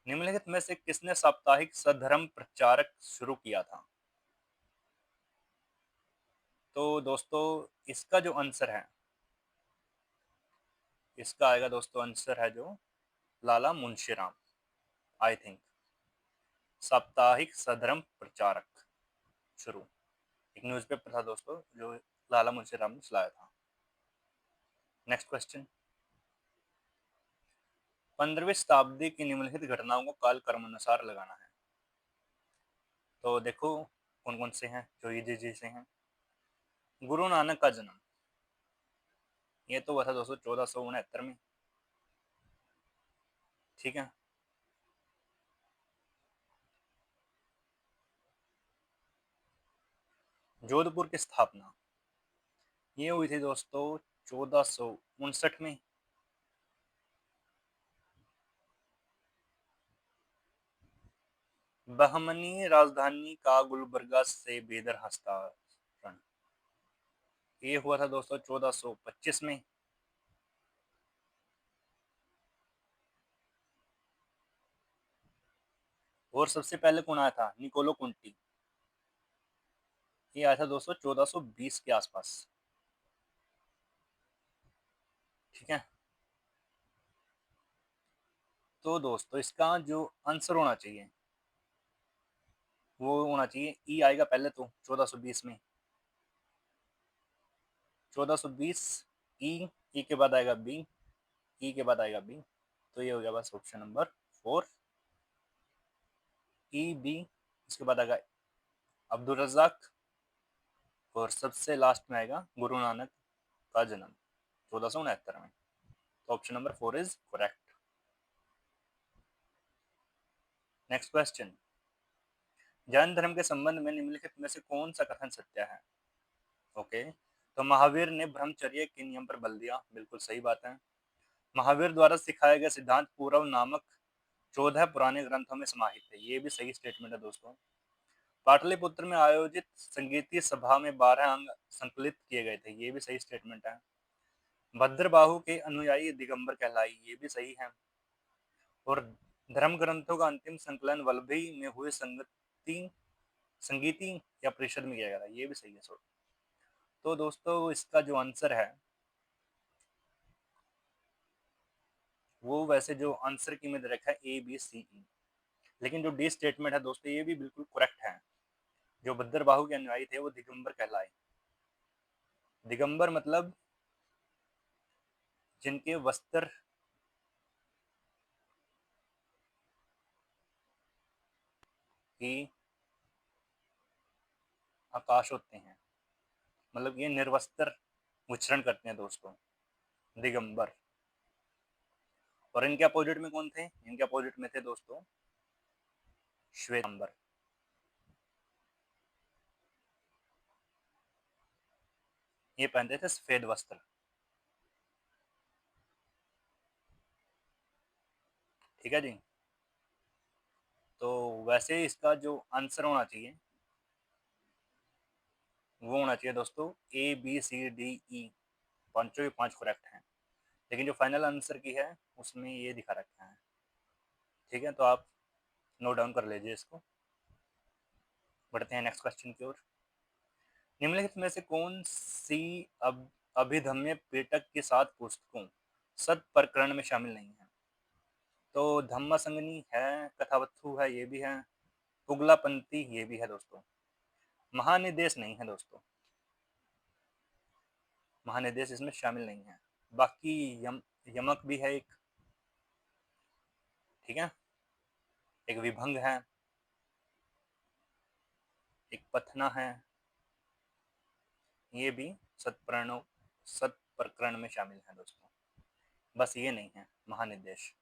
निम्नलिखित में से किसने साप्ताहिक सधर्म प्रचारक शुरू किया था? तो दोस्तों इसका जो आंसर है, इसका आएगा दोस्तों आंसर है जो लाला मुंशीराम। आई थिंक साप्ताहिक सधर्म प्रचारक शुरू एक न्यूज़पेपर था दोस्तों जो लाला मुंशीराम ने चलाया था। नेक्स्ट क्वेश्चन, 15वीं शताब्दी की निम्नलिखित घटनाओं को काल क्रमानुसार लगाना है। तो देखो कौन कौन से हैं जो ये से हैं। गुरु नानक का जन्म, ये तो हुआ था दोस्तों 1469 में। ठीक है। जोधपुर की स्थापना, ये हुई थी दोस्तों 1459 में। बहमनी राजधानी का गुलबर्गा से बेदर हस्तांतरण, ये हुआ था दोस्तों 1425 में। और सबसे पहले कौन आया था? निकोलो कुंटी, ये आया था दोस्तों 1420 के आसपास। ठीक है। तो दोस्तों इसका जो आंसर होना चाहिए वो होना चाहिए ई आएगा पहले तो 1420 में। 1420 ई, ई के बाद आएगा बी, ई के बाद आएगा बी। तो ये हो गया बस ऑप्शन नंबर 4 ई बी। इसके बाद आएगा अब्दुल रजाक और सबसे लास्ट में आएगा गुरु नानक का जन्म 1469 में। तो option number 4 is correct. Next question, Jain धर्म के संबंध में निम्नलिखित में से कौन सा कथन सत्य है? ओके, तो महावीर ने ब्रह्मचर्य के नियम पर बल दिया, बिल्कुल सही बात है। महावीर द्वारा सिखाया गया सिद्धांत पूर्व नामक 14 पुराने ग्रंथों में समाहित है, ये भी सही स्टेटमेंट है दोस्तों। पाटलिपुत्र में आयोजित संगीतीय सभा में 12 अंग संकलित किए गए थे, ये भी सही स्टेटमेंट है। भद्रबाहु के अनुयायी दिगंबर कहलाई, ये भी सही है। और धर्म ग्रंथों का अंतिम संकलन वल्लभी में हुए संगीति या परिषद में किया गया था, ये भी सही है। तो दोस्तों इसका जो आंसर है वो वैसे जो आंसर की में रखा है A B C E, लेकिन जो डी स्टेटमेंट है दोस्तों ये भी बिल्कुल करेक्ट है। जो भद्रबाहु के अनुयायी थे वो दिगंबर कहलाए। दिगंबर मतलब जिनके वस्त्र ही आकाश होते हैं, मतलब ये निर्वस्त्र विचरण करते हैं दोस्तों, दिगंबर। और इनके अपोजिट में कौन थे? इनके अपोजिट में थे दोस्तों श्वेतांबर। ये पहनते थे सफेद वस्त्र। ठीक है जी। तो वैसे इसका जो आंसर होना चाहिए वो होना चाहिए दोस्तों ABCDE, पांचों के पांच करेक्ट हैं। लेकिन जो फाइनल आंसर की है उसमें ये दिखा रखा है। ठीक है, तो आप नोट डाउन कर लीजिए इसको। बढ़ते हैं नेक्स्ट क्वेश्चन की ओर। निम्नलिखित में से कौन सी अभिधम्य पेटक के सात पुस्तकों सत प्रकरण में शामिल नहीं है? तो धम्मा संगनी है, कथावत्थु है, ये भी है, उगलापंथी ये भी है दोस्तों। महानिदेश नहीं है दोस्तों, महानिदेश इसमें शामिल नहीं है। बाकी यमक भी है एक। ठीक है, एक विभंग है, एक पथना है, ये भी सत प्रकरण में शामिल है दोस्तों। बस ये नहीं है महानिदेश।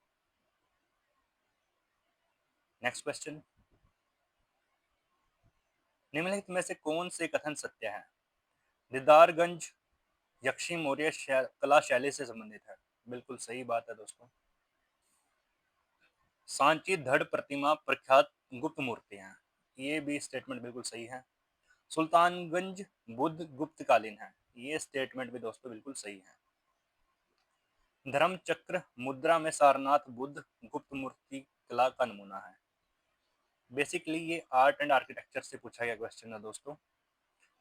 Next question. निम्नलिखित में से कौन से कथन सत्य है? दीदारगंज यक्षी मौर्य कला शैली से संबंधित है। बिल्कुल सही बात है दोस्तों। सांची धड़ प्रतिमा प्रख्यात गुप्त मूर्ति है, ये भी स्टेटमेंट बिल्कुल सही है। सुल्तानगंज बुद्ध गुप्तकालीन है, ये स्टेटमेंट भी दोस्तों बिल्कुल सही है। धर्म चक्र मुद्रा में सारनाथ बुद्ध गुप्त मूर्ति कला का नमूना है। बेसिकली ये आर्ट एंड आर्किटेक्चर से पूछा गया क्वेश्चन है दोस्तों।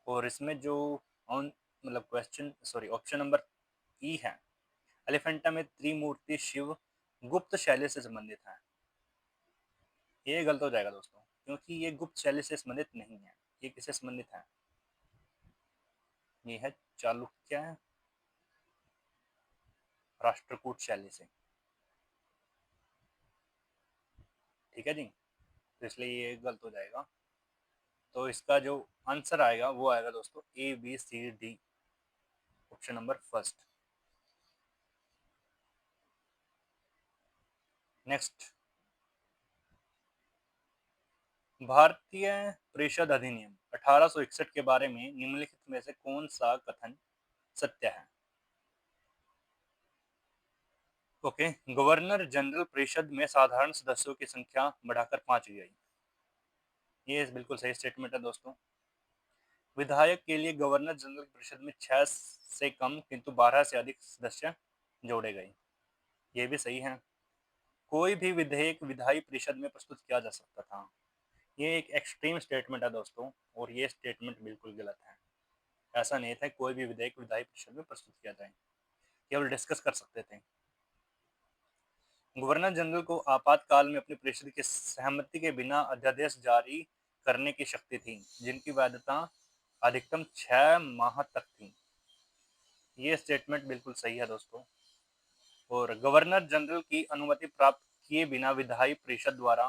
और इसमें जो ऑन मतलब क्वेश्चन सॉरी ऑप्शन नंबर ई है, एलिफेंटा में त्रिमूर्ति शिव गुप्त शैली से संबंधित है, ये गलत हो जाएगा दोस्तों, क्योंकि ये गुप्त शैली से संबंधित नहीं है। ये किससे संबंधित है? ये है चालुक्य राष्ट्रकूट शैली से। ठीक है जी, तो इसलिए ये गलत हो जाएगा। तो इसका जो आंसर आएगा वो आएगा दोस्तों ABCD, option number first. Next, भारतीय परिषद अधिनियम 1861 के बारे में निम्नलिखित में से कौन सा कथन सत्य है? ओके, गवर्नर जनरल परिषद में साधारण सदस्यों की संख्या बढ़ाकर 5 की गई, ये बिल्कुल सही स्टेटमेंट है दोस्तों। विधायक के लिए गवर्नर जनरल परिषद में 6 से कम किंतु 12 से अधिक सदस्य जोड़े गए, ये भी सही है। कोई भी विधेयक विधायी परिषद में प्रस्तुत किया जा सकता था, ये एक एक्सट्रीम स्टेटमेंट है दोस्तों, और ये स्टेटमेंट बिल्कुल गलत है। ऐसा नहीं था कोई भी विधेयक विधायी परिषद में प्रस्तुत किया जाए, केवल डिस्कस कर सकते थे। गवर्नर जनरल को आपातकाल में अपनी परिषद की सहमति के बिना अध्यादेश जारी करने की शक्ति थी, जिनकी वैधता अधिकतम 6 माह तक थी, ये स्टेटमेंट बिल्कुल सही है दोस्तों। और गवर्नर जनरल की अनुमति प्राप्त किए बिना विधायी परिषद द्वारा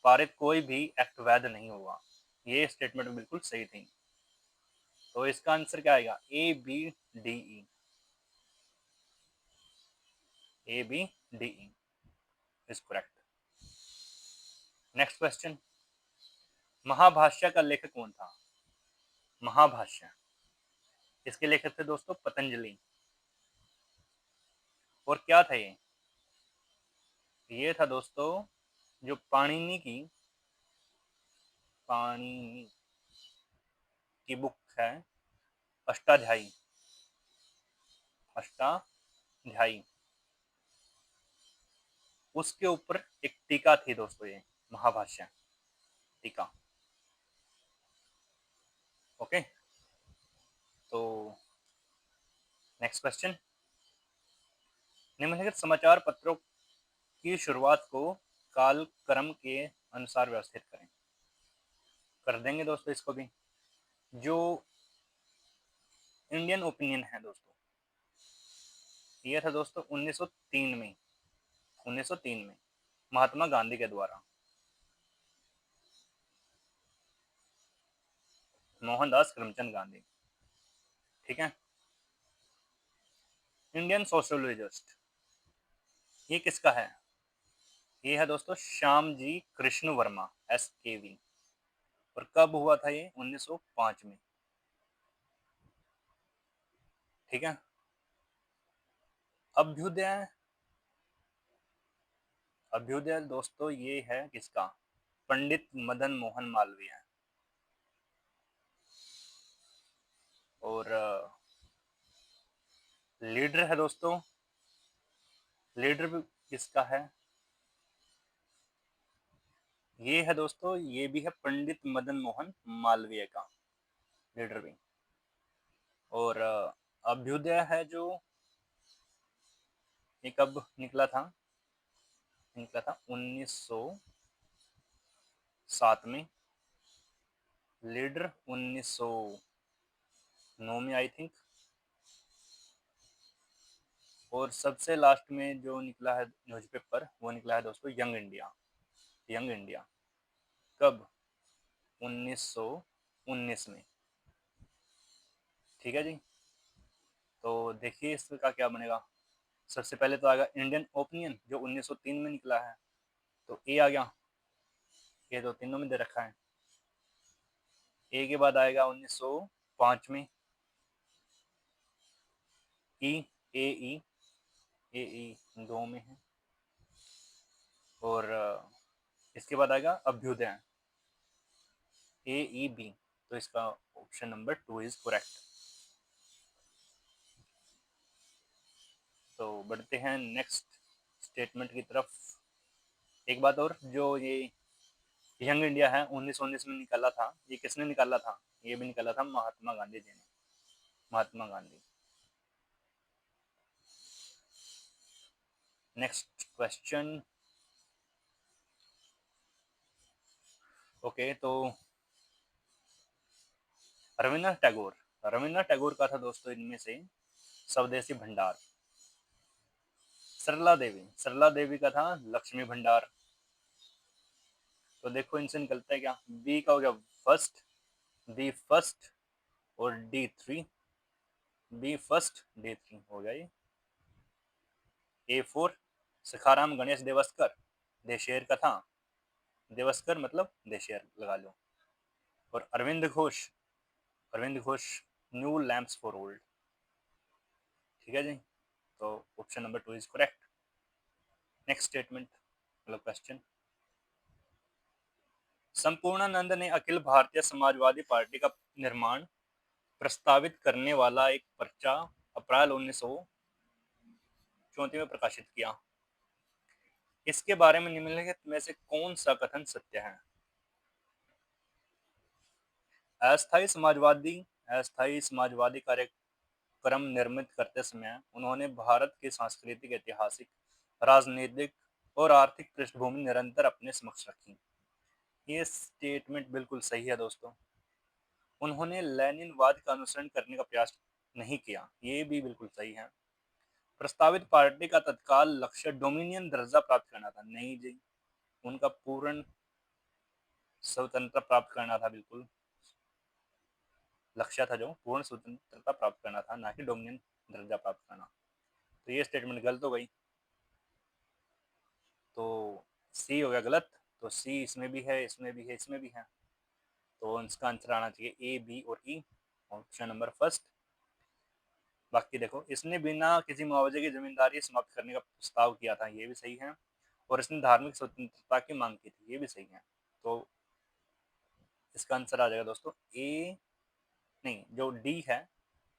पारित कोई भी एक्ट वैध नहीं होगा, ये स्टेटमेंट बिल्कुल सही थी। तो इसका आंसर क्या आएगा? ABDE, ABDE is correct. Next question. Mahabhashya का लेखक कौन था? महाभाष्य, इसके लेखक थे दोस्तों पतंजलि। और क्या था ये था दोस्तों जो पाणिनि की बुक है अष्टाध्यायी, अष्टाध्यायी, उसके ऊपर एक टीका थी दोस्तों, ये महाभाष्य टीका। ओके, तो नेक्स्ट क्वेश्चन। निम्नलिखित समाचार पत्रों की शुरुआत को कालक्रम के अनुसार व्यवस्थित करें। कर देंगे दोस्तों इसको भी। जो इंडियन ओपिनियन है दोस्तों, ये था दोस्तों 1903 में, 1903 में महात्मा गांधी के द्वारा। मोहनदास करमचंद गांधी, ठीक है। इंडियन सोशोलॉजिस्ट, ये किसका है? ये है दोस्तों श्याम जी कृष्ण वर्मा, SKV। और कब हुआ था ये? 1905 में, ठीक है। अभ्युदय, अभ्युदय दोस्तों ये है किसका? पंडित मदन मोहन मालवीय। और लीडर है दोस्तों, लीडर भी किसका है? ये है दोस्तों, ये भी है पंडित मदन मोहन मालवीय का लीडर भी। और अभ्युदय है जो, ये कब निकला था? निकला था 1907 में। लीडर 1909 में आई थिंक। और सबसे लास्ट में जो निकला है न्यूज़पेपर, वो निकला है दोस्तों यंग इंडिया। यंग इंडिया कब? 1919 में, ठीक है जी। तो देखिए इसका क्या बनेगा। सबसे पहले तो आएगा इंडियन ओपिनियन जो 1903 में निकला है, तो ए आ गया। ये तो तीनों में दे रखा है। ए के बाद आएगा 1905 में ई, ए ई, ए ई दो में है। और इसके बाद आएगा अभ्युदय, ए ई बी। तो इसका ऑप्शन नंबर 2 इज करेक्ट। तो बढ़ते हैं नेक्स्ट स्टेटमेंट की तरफ। एक बात और, जो ये यंग इंडिया है 1919 में निकाला था, ये किसने निकाला था? ये भी निकाला था महात्मा गांधी जी ने, Mahatma Gandhi. Next question. Okay, तो रविन्द्रनाथ टैगोर, रविन्द्रनाथ टैगोर का था दोस्तों इनमें से स्वदेशी भंडार। सरला देवी, सरला देवी का था लक्ष्मी भंडार। तो देखो इनसे निकलता है क्या? बी का हो गया फर्स्ट, दी फर्स्ट, और D3, बी फर्स्ट D3 हो गया ये। A4 सखाराम गणेश देवस्कर, देशेर का था, देवस्कर मतलब देशेर लगा लो। और Aurobindo Ghosh, Aurobindo Ghosh new lamps for old, ठीक है जी। तो option number 2 is correct. Next statement मतलब क्वेश्चन। संपूर्णानंद ने अखिल भारतीय समाजवादी पार्टी का निर्माण प्रस्तावित करने वाला एक पर्चा अप्रैल 1934 में प्रकाशित किया। इसके बारे में निम्नलिखित में से कौन सा कथन सत्य है? अस्थायी समाजवादी कार्यक्रम निर्मित करते समय उन्होंने भारत की सांस्कृतिक, ऐतिहासिक, राजनीतिक और आर्थिक पृष्ठभूमि निरंतर अपने समक्ष रखी। ये स्टेटमेंट बिल्कुल सही है दोस्तों। उन्होंने लेनिनवाद का अनुसरण करने का प्रयास नहीं किया, ये भी बिल्कुल सही है। प्रस्तावित पार्टी का तत्काल लक्ष्य डोमिनियन दर्जा प्राप्त करना था, नहीं जी, उनका पूर्ण स्वतंत्रता प्राप्त करना था, बिल्कुल लक्ष्य था जो पूर्ण स्वतंत्रता प्राप्त करना था, ना कि डोमिनियन दर्जा प्राप्त करना। तो ये स्टेटमेंट गलत हो गई, तो सी हो गया गलत। तो सी इसमें भी है, इसमें भी है, इसमें भी है। तो इसका आंसर आना चाहिए ए, बी और ई, ऑप्शन नंबर फर्स्ट। बाकी देखो, इसने बिना किसी मुआवजे की जमींदारी समाप्त करने का प्रस्ताव किया था, ये भी सही है। और इसने धार्मिक स्वतंत्रता की मांग की थी, ये भी सही है। तो इसका आंसर आ जाएगा दोस्तों ए, नहीं जो डी है,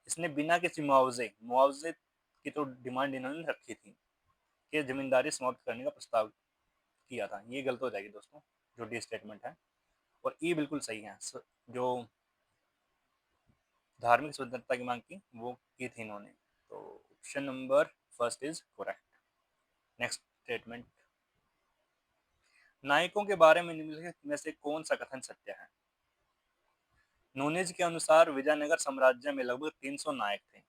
इसने बिना किसी मुआवजे, मुआवजे की तो डिमांड इन्होंने रखी थी कि जमींदारी समाप्त करने का प्रस्ताव किया था, ये गलत हो जाएगी दोस्तों, जो डी स्टेटमेंट है। और ई बिल्कुल सही है, जो धार्मिक स्वतंत्रता की मांग की वो की थी इन्होंने। तो option number first is correct. Next statement. नायकों के बारे में निम्नलिखित में से कौन सा कथन सत्य है? नूनेज के अनुसार विजयनगर साम्राज्य में लगभग 300 नायक थे।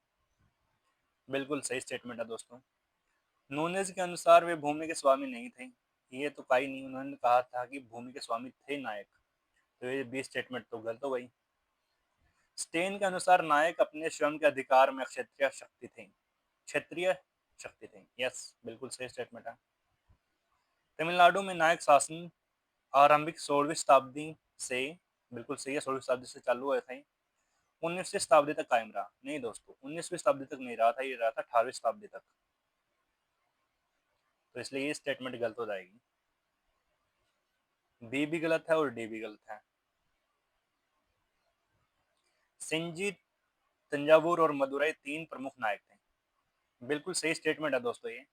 बिल्कुल सही स्टेटमेंट है दोस्तों। नूनेज के अनुसार वे भूमि के स्वामी नहीं थे। ये तो कहीं नहीं, उन्होंने कहा था कि भूमि के स्वामी थे नायक, तो ये बी स्टेटमेंट तो गलत हो गई। स्टेन के अनुसार नायक अपने स्वयं के अधिकार में क्षत्रिय शक्ति थे। क्षत्रिय शक्ति थे, यस बिल्कुल सही स्टेटमेंट है। तमिलनाडु में नायक शासन आरंभिक 16वीं शताब्दी से, बिल्कुल सही है, 16वीं शताब्दी से चालू हुए थे, 19वीं शताब्दी तक कायम रहा। नहीं दोस्तों, 19वीं शताब्दी तक नहीं रहा था, ये रहा था 18वीं शताब्दी तक, तो इसलिए ये स्टेटमेंट गलत हो जाएगी। बी भी गलत है और डी भी गलत है। सेंजी, तंजावुर और मदुरई 3 प्रमुख नायक थे। बिल्कुल सही स्टेटमेंट है दोस्तों ये।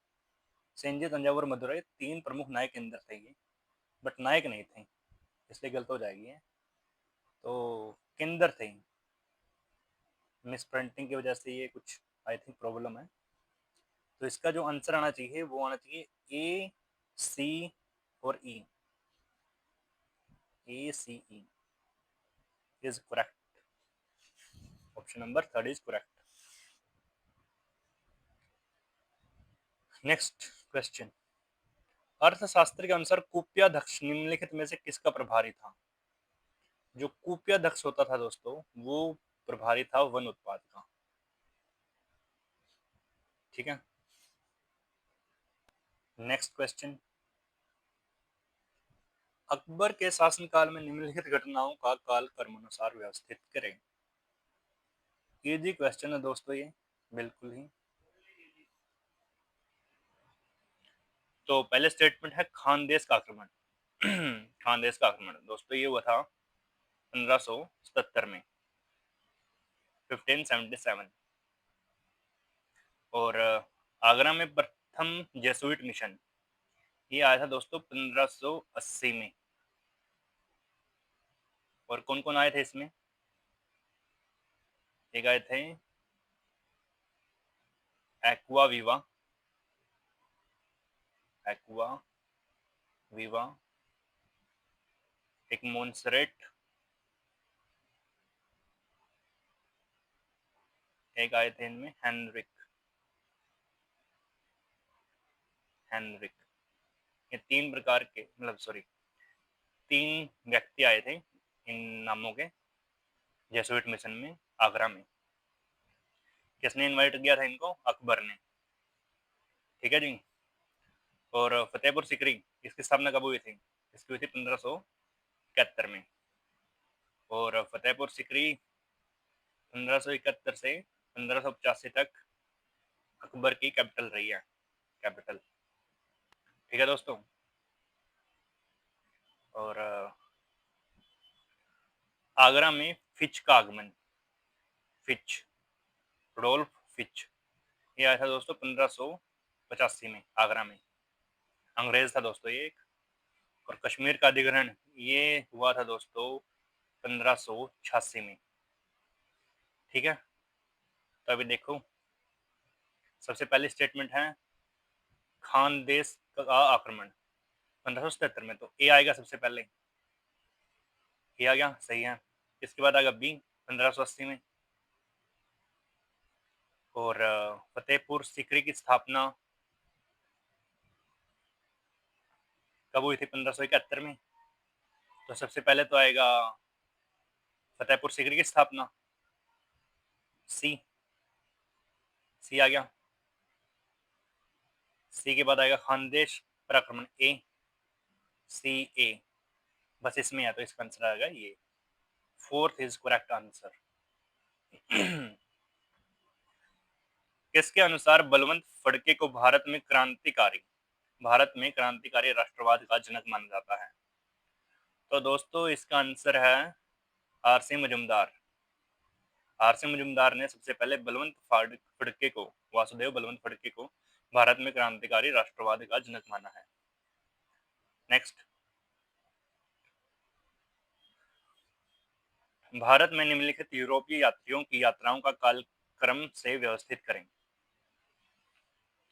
सेंजी, तंजावुर, मदुरई 3 प्रमुख नायक इंदर थे ये, बट नायक नहीं थे, इसलिए गलत हो जाएगी ये। तो किंदर थे, मिस प्रिंटिंग की वजह से ये कुछ आई थिंक प्रॉब्लम है। तो इसका जो आंसर आना चाहिए वो आना चाहिए ए, सी और E. A, C, E is correct. Option number 3 is correct. Next question. अर्थशास्त्र के अनुसार कुप्याध्यक्ष निम्नलिखित में से किसका प्रभारी था? जो कुप्याध्यक्ष होता था दोस्तों, वो प्रभारी था वन उत्पाद का। ठीक है। Next question. अकबर के शासनकाल में निम्नलिखित घटनाओं का काल क्रमानुसार व्यवस्थित करें। इजी क्वेश्चन है दोस्तों ये, बिल्कुल ही। तो पहले स्टेटमेंट है खानदेश का आक्रमण। खानदेश का आक्रमण दोस्तों ये हुआ था 1577 में, 1577। और आगरा में प्रथम जेसुइट मिशन ये आया था दोस्तों 1580 में। और कौन कौन आए थे इसमें? एक आए थे एक्वा विवा, एक्वा विवा, एक मोन्सरेट, एक आए थे इनमें हेनरिक। हेनरिक, ये 3 प्रकार के, मतलब सॉरी 3 व्यक्ति आए थे इन नामों के जेसुइट मिशन में आगरा में। किसने इनवाइट किया था इनको? अकबर ने। ठीक है जी। और फतेहपुर सिकरी इसकी स्थापना कब हुई थी? इसकी हुई थी 1571 में। और फतेहपुर सिकरी 1571 से 1585 तक अकबर की कैपिटल रही है, कैपिटल। ठीक है दोस्तों। और आगरा में फिच का आगमन, फिच, रोल्फ फिच, ये आया था दोस्तों 1585 में आगरा में। अंग्रेज था दोस्तों ये एक। और कश्मीर का अधिग्रहण ये हुआ था दोस्तों 1586 में। ठीक है। तो अभी देखो, सबसे पहले स्टेटमेंट है खानदेश का आक्रमण 1577 में, तो ए आएगा सबसे पहले। ए आ गया, सही है। इसके बाद आएगा बी 1580 में। और फतेहपुर सीकरी की स्थापना कब हुई थी? 1571 में। तो सबसे पहले तो आएगा फतेहपुर सीकरी की स्थापना, सी। सी आ गया। सी के बाद आएगा खानदेश पर आक्रमण, ए। सी, ए बस इसमें है, तो इसका आंसर आएगा ये। 4th is correct answer. किसके अनुसार बलवंत फड़के को भारत में क्रांतिकारी राष्ट्रवाद का जनक माना जाता है? तो दोस्तों इसका आंसर है आर.सी. मजूमदार। आर.सी. मजूमदार ने सबसे पहले बलवंत फड़के को, वासुदेव बलवंत फड़के को भारत में क्रांतिकारी राष्ट्रवाद का जनक माना है। नेक्स्ट। भारत में निम्नलिखित यूरोपीय यात्रियों की यात्राओं का कालक्रम से व्यवस्थित करें।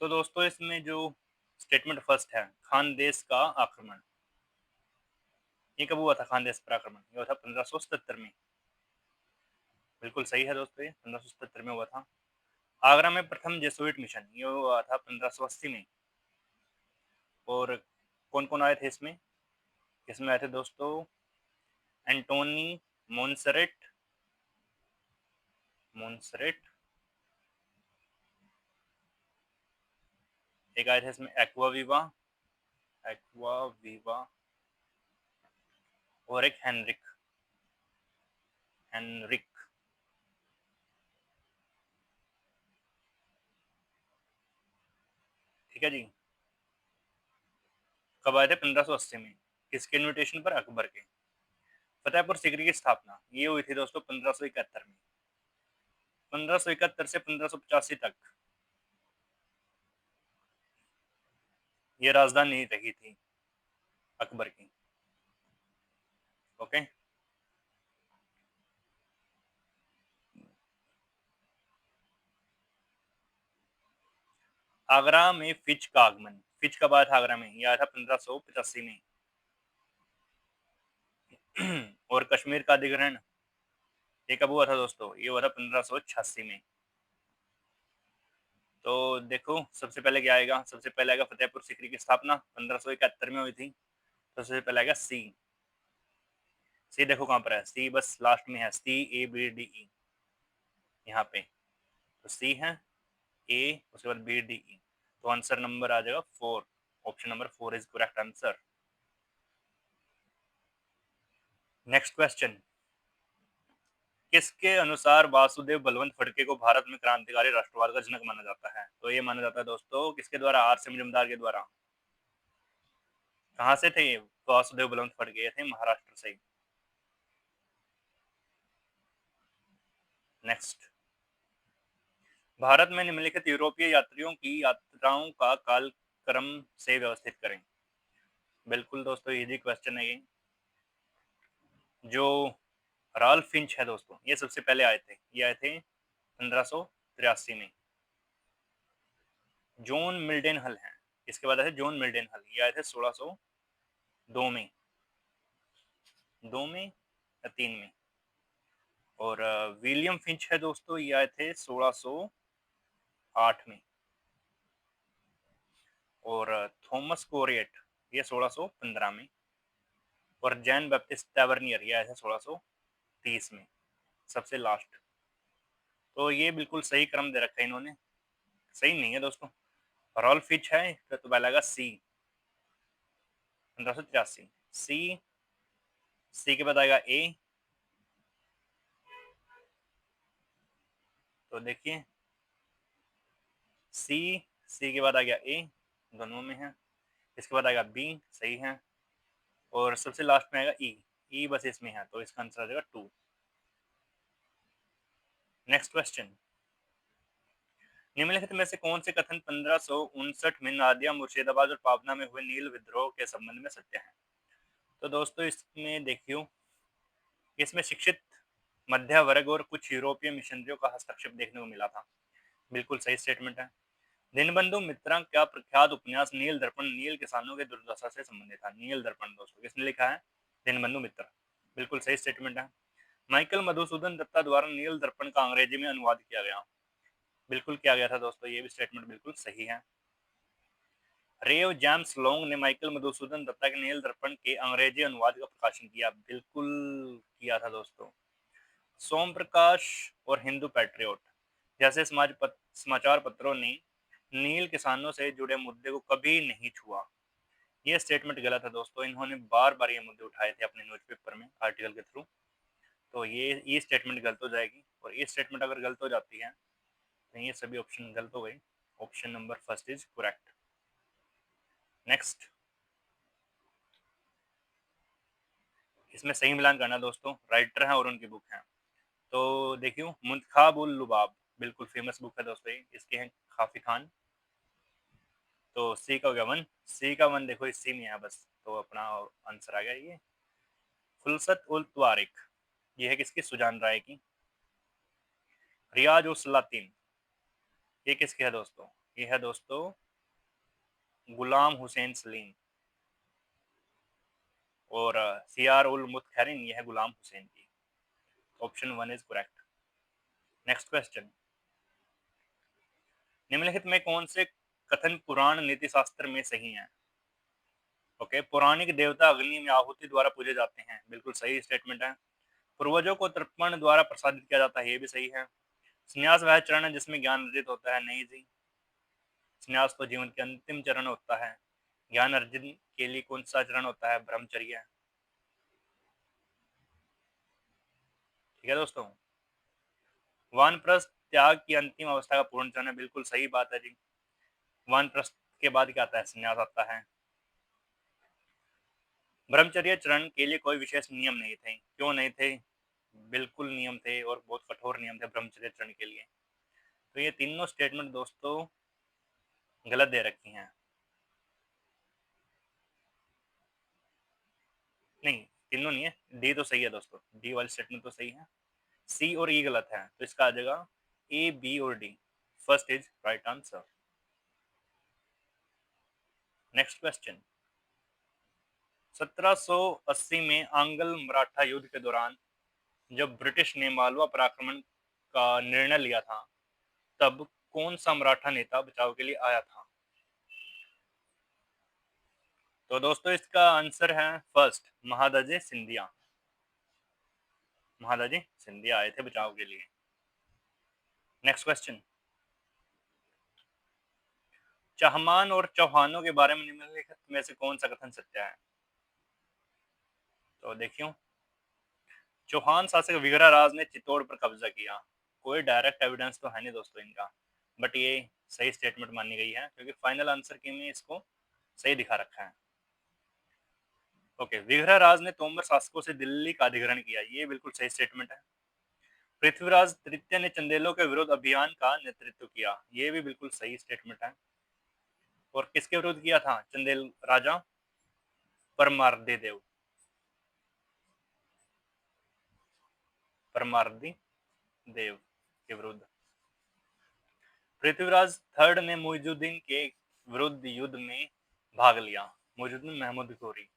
तो दोस्तों इसमें जो स्टेटमेंट फर्स्ट है खानदेश का आक्रमण, ये कब हुआ था खानदेश पर आक्रमण? ये हुआ था 1577 में। बिल्कुल सही है दोस्तों, ये 1577 में हुआ था। आगरा में प्रथम जेसुइट मिशन, ये हुआ था 1580 में। और कौन कौन आए थे इसमें? इसमें आए थे दोस्तों एंटोनी मोन्सेरेट, एक आए थे इसमें एक्वावीवा, और एक हेनरिक। ठीक है जी। कब आए थे? 1580 में। किसके इन्विटेशन पर? अकबर के। फतेहपुर सीकरी की स्थापना ये हुई थी दोस्तों 1571 में। 1571 से 1585 तक ये राजधानी रही थी अकबर की। ओके। आगरा में फिच का आगमन, फिच कब आया था आगरा में? यह आया था 1585 में। और कश्मीर का अधिग्रहण ये कब हुआ था दोस्तों? ये हुआ था 1586 में। तो देखो सबसे पहले क्या आएगा? सबसे पहले आएगा फतेहपुर सीकरी की स्थापना 1571 में हुई थी। तो सबसे पहले आएगा सी। सी देखो कहां पर है? सी बस लास्ट में है, CABDE यहाँ पे। तो सी है, ए, उसके बाद BDE। तो आंसर नंबर आ जाएगा 4। Option number 4 is correct answer. Next question. किसके अनुसार वासुदेव बलवंत फड़के को भारत में क्रांतिकारी राष्ट्रवाद का जनक माना जाता है? तो ये माना जाता है दोस्तों किसके द्वारा? R.C. मजूमदार के द्वारा। कहां से थे ये वासुदेव बलवंत फड़के? ये थे महाराष्ट्र से। नेक्स्ट। भारत में निम्नलिखित यूरोपीय यात्रियों की यात्राओं का कालक्रम से व्यवस्थित करें। बिल्कुल दोस्तों इजी क्वेश्चन है ये। जो राल्फ फिंच है दोस्तों, ये सबसे पहले आए थे। ये आए थे 1583 में। जॉन मिल्डन हल हैं, इसके बाद आए थे जॉन मिल्डन हल, ये आए थे 1602 में, 2 में या 3 में। और विलियम फिंच है दोस्तों, ये आए थे 1608 में। और थॉमस कोरिएट ये 1615 में। और जैन बैप्टिस्ट टैवर्नियर ये आया था 1630 में, सबसे लास्ट। तो ये बिल्कुल सही क्रम दे रखा है इन्होंने। सही नहीं है दोस्तों। रॉल्फ फिच है तो पहला आएगा सी 1583। सी के बाद आएगा ए। तो देखिए सी के बाद आ गया ए, दोनों में है। इसके बाद आएगा बी, सही है। और सबसे लास्ट में आएगा ई बस इसमें है, तो इसका आंसर आ जाएगा 2। Next question. निम्नलिखित में से कौन से कथन 1559 में नादिया मुर्शिदाबाद और पाबना में हुए नील विद्रोह के संबंध में सत्य है? तो दोस्तों इसमें देखियो, इसमें शिक्षित मध्य वर्ग और कुछ यूरोपीय मिशनरियों का हस्तक्षेप देखने को मिला था। बिल्कुल सही स्टेटमेंट है। दीनबंधु मित्रा का प्रख्यात उपन्यास नील दर्पण नील किसानों के दुर्दशा से संबंधित था। नील दर्पण दोस्तों किसने लिखा है? दीनबंधु मित्रा। बिल्कुल सही स्टेटमेंट है। माइकल मधुसूदन दत्ता द्वारा नील दर्पण का अंग्रेजी में अनुवाद किया गया। बिल्कुल किया गया था दोस्तों, ये भी स्टेटमेंट बिल्कुल सही है। रेव जेम्स लॉन्ग ने माइकल मधुसूदन दत्ता के नील दर्पण के अंग्रेजी अनुवाद का प्रकाशन किया। बिल्कुल किया था दोस्तों। सोम प्रकाश और हिंदू पैट्रियोट जैसे समाचार पत्रों ने नील किसानों से जुड़े मुद्दे को कभी नहीं छुआ। ये स्टेटमेंट गलत है दोस्तों। इन्होंने बार बार ये मुद्दे उठाए थे अपने न्यूज़पेपर में आर्टिकल के थ्रू। तो ये स्टेटमेंट गलत हो जाएगी। और ये स्टेटमेंट अगर गलत हो जाती है तो ये सभी ऑप्शन गलत हो गए। Option number first is correct. Next. इसमें सही मिलान करना दोस्तों, राइटर हैं और उनकी बुक है। तो देखियो मुंतखाब उल लुबाब बिल्कुल फेमस बुक है दोस्तों, इसके हैं काफी खान। तो सी का हो गया 1। सी का 1 देखो इसी में है बस, तो अपना आंसर आ गया ये। फुलसत उल तवारिक ये है किसकी? सुजान राय की। रियाज उस सलातीन ये किसकी है दोस्तों? ये है दोस्तों गुलाम हुसैन सलीम। और सियार उल मुतखरिन यह गुलाम हुसैन की। Option 1 is correct. Next question, निम्नलिखित में कौन से कथन पुराण नीति शास्त्र में सही हैं? ओके, पौराणिक देवता अग्नि में आहुति द्वारा पूजे जाते हैं, बिल्कुल सही स्टेटमेंट है। पूर्वजों को तर्पण द्वारा प्रसादित किया जाता है, ये भी सही है। संन्यास वह चरण है जिसमें ज्ञान अर्जित होता है, नहीं जी, संन्यास तो जीवन के अंतिम चरण होता है। ज्ञान अर्जन के लिए कौन सा चरण होता है? ब्रह्मचर्य। ठीक है दोस्तों, वानप्रस्थ त्याग की अंतिम अवस्था का पूर्ण चरण है, बिल्कुल सही बात है जी। वानप्रस्थ के बाद क्या आता है? संन्यास आता है। ब्रह्मचर्य चरण के लिए कोई विशेष नियम नहीं थे, क्यों नहीं थे? बिल्कुल नियम थे और बहुत कठोर नियम थे ब्रह्मचर्य चरण के लिए। तो ये तीनों स्टेटमेंट दोस्तों गलत दे रखी हैं। नहीं, तीनों नहीं है, डी तो सही है दोस्तों, डी वाली स्टेटमेंट तो सही है। सी और ई गलत है, तो इसका आ जाएगा ए, बी और D. First is right answer. Next question, 1780 में आंग्ल मराठा युद्ध के दौरान जब ब्रिटिश ने मालवा पर आक्रमण का निर्णय लिया था, तब कौन सा मराठा नेता बचाव के लिए आया था? तो दोस्तों इसका आंसर है फर्स्ट, महादजी सिंधिया। महादजी सिंधिया आए थे बचाव के लिए। नेक्स्ट क्वेश्चन, चाहमान और चौहानों के बारे में निम्नलिखित में से कौन सा कथन सत्य है? तो देखियो, चौहान शासक विग्रहराज ने चित्तौड़ पर कब्जा किया। कोई डायरेक्ट एविडेंस तो है नहीं दोस्तों इनका, बट ये सही स्टेटमेंट मानी गई है क्योंकि फाइनल आंसर के में इसको सही दिखा रखा है। ओके, विग्रहराज ने तोमर शासकों से दिल्ली का अधिग्रहण किया, ये बिल्कुल सही स्टेटमेंट है। पृथ्वीराज तृतीय ने चंदेलों के विरुद्ध अभियान का नेतृत्व किया, ये भी बिल्कुल सही स्टेटमेंट है। और किसके विरुद्ध किया था? चंदेल राजा परमार्दी देव, परमार्दी देव के विरुद्ध। पृथ्वीराज थर्ड ने मुइजुद्दीन के विरुद्ध युद्ध में भाग लिया, मुइजुद्दीन महमूद घोरी,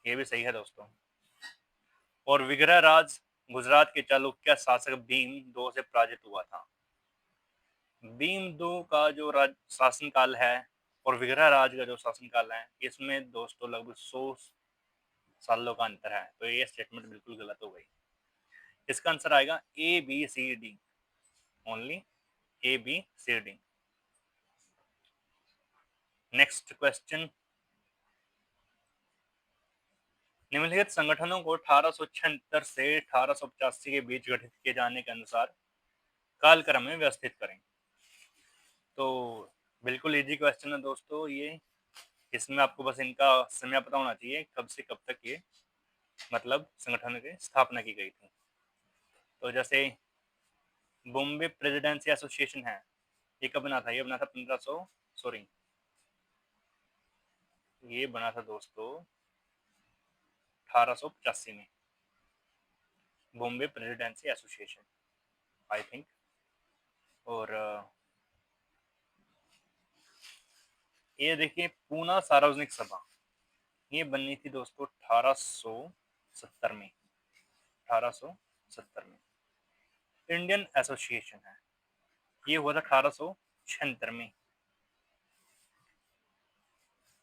ये भी सही है दोस्तों। और विग्रहराज गुजरात के चालुक्य शासक भीम दो से पराजित हुआ था। भीम दो का जो शासनकाल है और विग्रहराज का जो शासनकाल है, इसमें दोस्तों लगभग 100 सालों का अंतर है, तो ये स्टेटमेंट बिल्कुल गलत हो गई। इसका आंसर आएगा ए, बी, सी, डी, ओनली ए, B, C, D. Next question, निम्नलिखित संगठनों को 1876 से 1885 के बीच गठित किए जाने के अनुसार कालक्रम में व्यवस्थित करें। तो बिल्कुल इजी क्वेश्चन है दोस्तों ये, इसमें आपको बस इनका समय पता होना चाहिए, कब से कब तक ये मतलब संगठन की स्थापना की गई थी। तो जैसे बॉम्बे प्रेसिडेंसी एसोसिएशन है, ये कब बना था? ये बना था 1500 सॉरी, ये बना था दोस्तों 1885 में, Bombay presidency association I think. और ये देखिए पूना सार्वजनिक सभा, ये बननी थी दोस्तों 1870 में, 1870 में। इंडियन एसोसिएशन है, ये हुआ था 1876 में।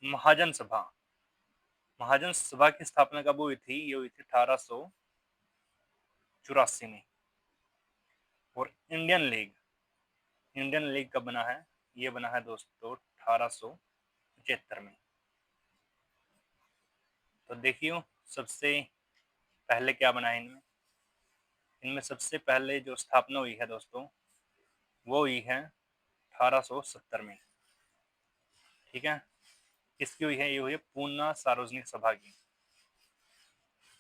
महाजन सभा, महाजन सभा की स्थापना कब हुई थी? ये हुई थी 1884 में। और इंडियन लीग, इंडियन लीग कब बना है? ये बना है दोस्तों 1875 में। तो देखियो सबसे पहले क्या बना है इनमें, इनमें सबसे पहले जो स्थापना हुई है दोस्तों वो हुई है 1870 में। ठीक है, किसकी हुई है? ये हुई है पूना सार्वजनिक सभा की,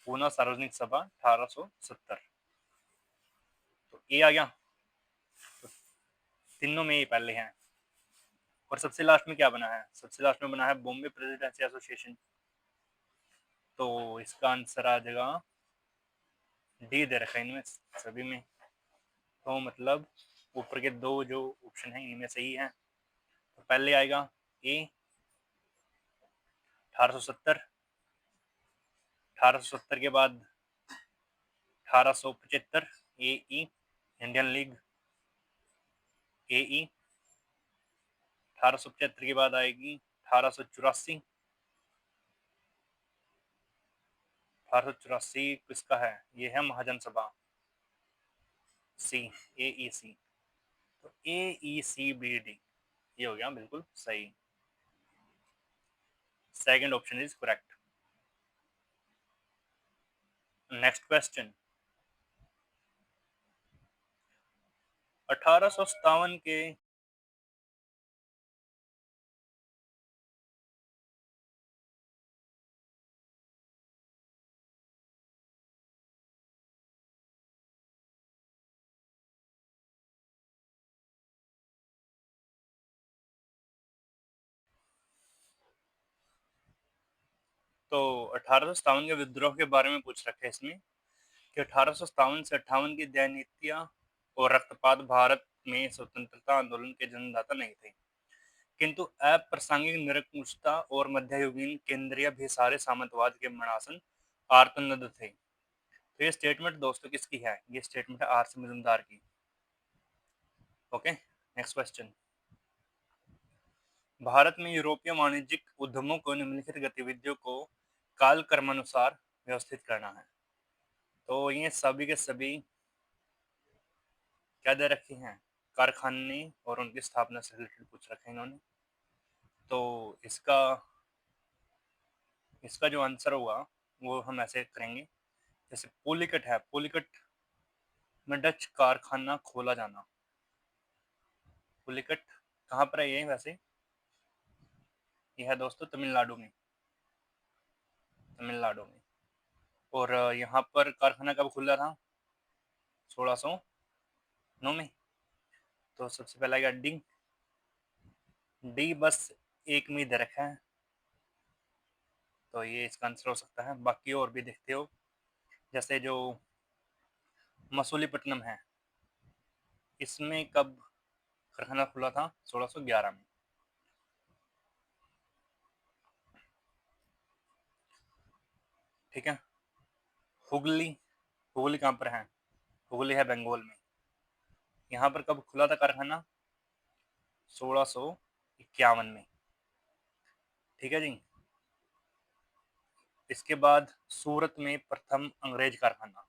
पूना सार्वजनिक सभा 1870। तो ये आ गया, तो तीनों में ये पहले हैं। और सबसे लास्ट में क्या बना है? सबसे लास्ट में बना है बॉम्बे प्रेसिडेंसी एसोसिएशन, तो इसका आंसर आ जाएगा डी दे रखा है इनमें सभी में, तो मतलब ऊपर के दो जो ऑप्शन है इनमें सही है। तो पहले आएगा ए 1870, 1870 के बाद 1875 AE इंडियन लीग AE। 1875 के बाद आएगी 1884। 1884 किसका है? ये है महाजन सभा, सी, AEC। तो AECBD ये हो गया बिल्कुल सही। Second option is correct. Next question, 1857 के तो 1857 के विद्रोह के बारे में पूछ रखे हैं इसमें कि 1857 से 58 की दैनीतियां और रक्तपात भारत में स्वतंत्रता आंदोलन के जन्मदाता नहीं थे, किंतु अप्रासंगिक निरंकुशता और मध्ययुगीन केंद्रीय भी सारे सामंतवाद के मणासन आर्तनद थे। तो ये स्टेटमेंट दोस्तों किसकी है? ये स्टेटमेंट है आर.सी. मजूमदार की। ओके, नेक्स्ट क्वेश्चन, भारत में यूरोपीय वाणिज्यिक उद्यमों को निम्नलिखित गतिविधियों को काल क्रमानुसार व्यवस्थित करना है। तो ये सभी के सभी क्या दे रखे हैं? कारखाने और उनकी स्थापना से रिलेटेड पूछ रखे हैं इन्होंने। तो इसका इसका जो आंसर होगा वो हम ऐसे करेंगे, जैसे पुलिकट है, पुलिकट में डच कारखाना खोला जाना। पुलिकट कहाँ पर है ये? वैसे यह है दोस्तों तमिलनाडु में, तमिलनाडु में। और यहाँ पर कारखाना कब खुला था? 1609 में। तो सबसे पहला आएगा डी, डी बस एक में दे रखा है, तो ये इसका आंसर हो सकता है। बाकी और भी देखते हो, जैसे जो मसूलीपट्टनम है, इसमें कब कारखाना खुला था? 1611 में। ठीक है, हुगली, हुगली कहाँ पर है? हुगली है बंगाल में। यहाँ पर कब खुला था कारखाना? 1651 में। ठीक है जी। इसके बाद सूरत में प्रथम अंग्रेज कारखाना,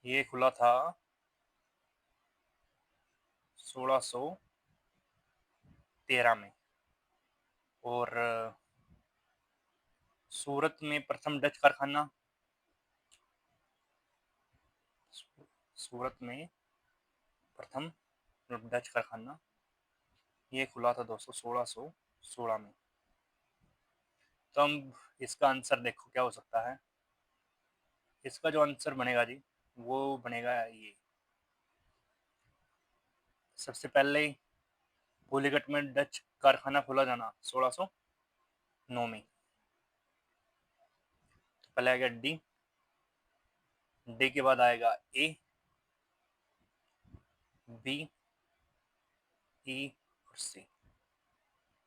ये खुला था 1613 में। और सूरत में प्रथम डच कारखाना, सूरत में प्रथम डच कारखाना ये खुला था दोस्तों 1616 में। तो अब इसका आंसर देखो क्या हो सकता है। इसका जो आंसर बनेगा जी वो बनेगा ये, सबसे पहले पुलिकट में डच कारखाना खोला जाना 1609 में। तो पहले आएगा डी, डी के बाद आएगा ए, बी, ई और सी। ये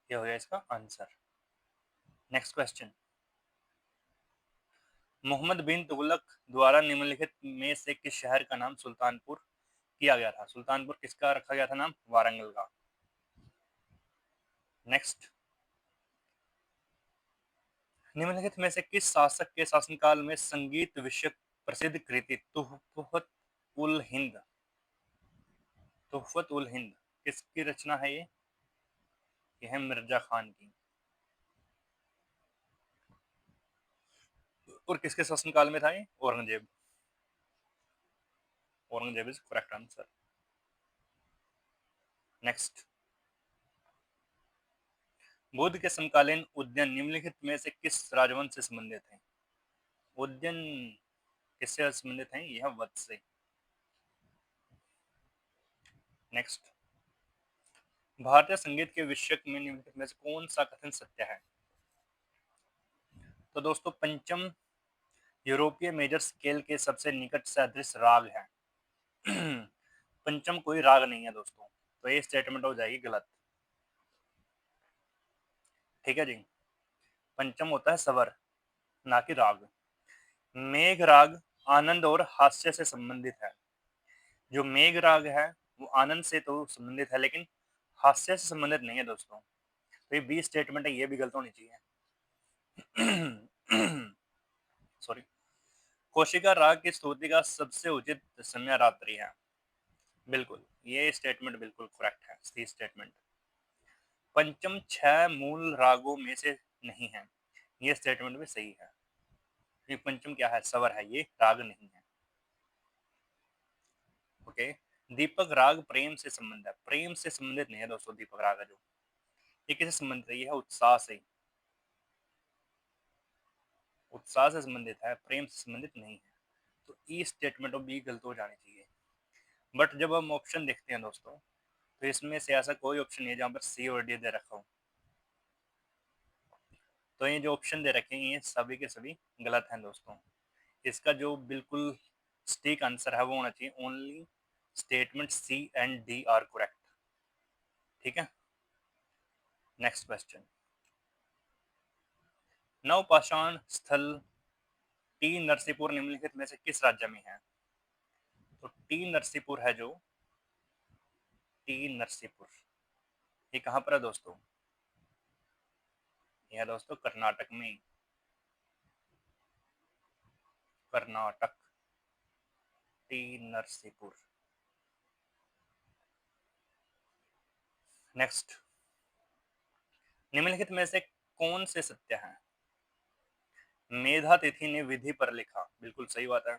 हो गया इसका आंसर। नेक्स्ट क्वेश्चन, मोहम्मद बिन तुगलक द्वारा निम्नलिखित में से किस शहर का नाम सुल्तानपुर किया गया था? सुल्तानपुर किसका रखा गया था नाम? वारंगल का। नेक्स्ट, निम्नलिखित में से किस शासक के शासनकाल में संगीत विषयक प्रसिद्ध कृति तुहफत उल हिंद, तुहफत उल हिंद किसकी रचना है? ये है मिर्जा खान की। और किसके शासनकाल में था ये? Aurangzeb. Aurangzeb is correct answer. Next, Buddha के समकालीन उद्यान निम्नलिखित में से किस राजवंश से संबंधित हैं? उद्यान किससे संबंधित हैं? यह वत्स से। नेक्स्ट, भारतीय संगीत के विषय में निम्नलिखित में से कौन सा कथन सत्य है? तो दोस्तों पंचम यूरोपीय मेजर स्केल के सबसे निकट सदृश राग है। पंचम कोई राग नहीं है दोस्तों, तो ये स्टेटमेंट हो जाएगी गलत। ठीक है जी, पंचम होता है स्वर, ना कि राग। मेघ राग आनंद और हास्य से संबंधित है। जो मेघ राग है वो आनंद से तो संबंधित है लेकिन हास्य से संबंधित नहीं है दोस्तों। तो ये बी स्टेटमेंट है, ये भी गलत होनी चाहिए। सॉरी। कोशिका राग की स्तुति का सबसे उचित समय रात्रि है। बिल्कुल, ये स्टेटमेंट बिल्कुल करेक्ट है, सी स्टेटमेंट। पंचम छह मूल रागों में से नहीं है, ये स्टेटमेंट भी सही है। ये पंचम क्या है, स्वर है, ये राग नहीं है। ओके। दीपक राग प्रेम से संबंध है, प्रेम से संबंधित नहीं है दोस्तों। दीपक राग है जो, ये किससे संबंधित है, ये है उत्साह से। उत्साह से संबंधित है, प्रेम से संबंधित नहीं है। तो ई स्टेटमेंट ऑफ बी गलत हो जानी चाहिए। बट जब हम ऑप्शन देखते हैं दोस्तों, तो इसमें से ऐसा कोई ऑप्शन नहीं है जहां पर सी और डी दे रखा हो। तो ये जो ऑप्शन दे रखे हैं ये सभी के सभी गलत हैं दोस्तों। इसका जो बिल्कुल स्टीक आंसर है वो होना चाहिए only statement C and D are correct. ठीक है। Next question. नवपाषाण स्थल टी नरसीपुर निम्नलिखित में से किस राज्य में है? तो टी नरसीपुर है जो, टी नरसीपुर ये कहां पर है दोस्तों? यह है दोस्तों कर्नाटक में। कर्नाटक, टी नरसीपुर। नेक्स्ट। निम्नलिखित में से कौन से सत्य हैं? मेधा तिथि ने विधि पर लिखा, बिल्कुल सही बात है।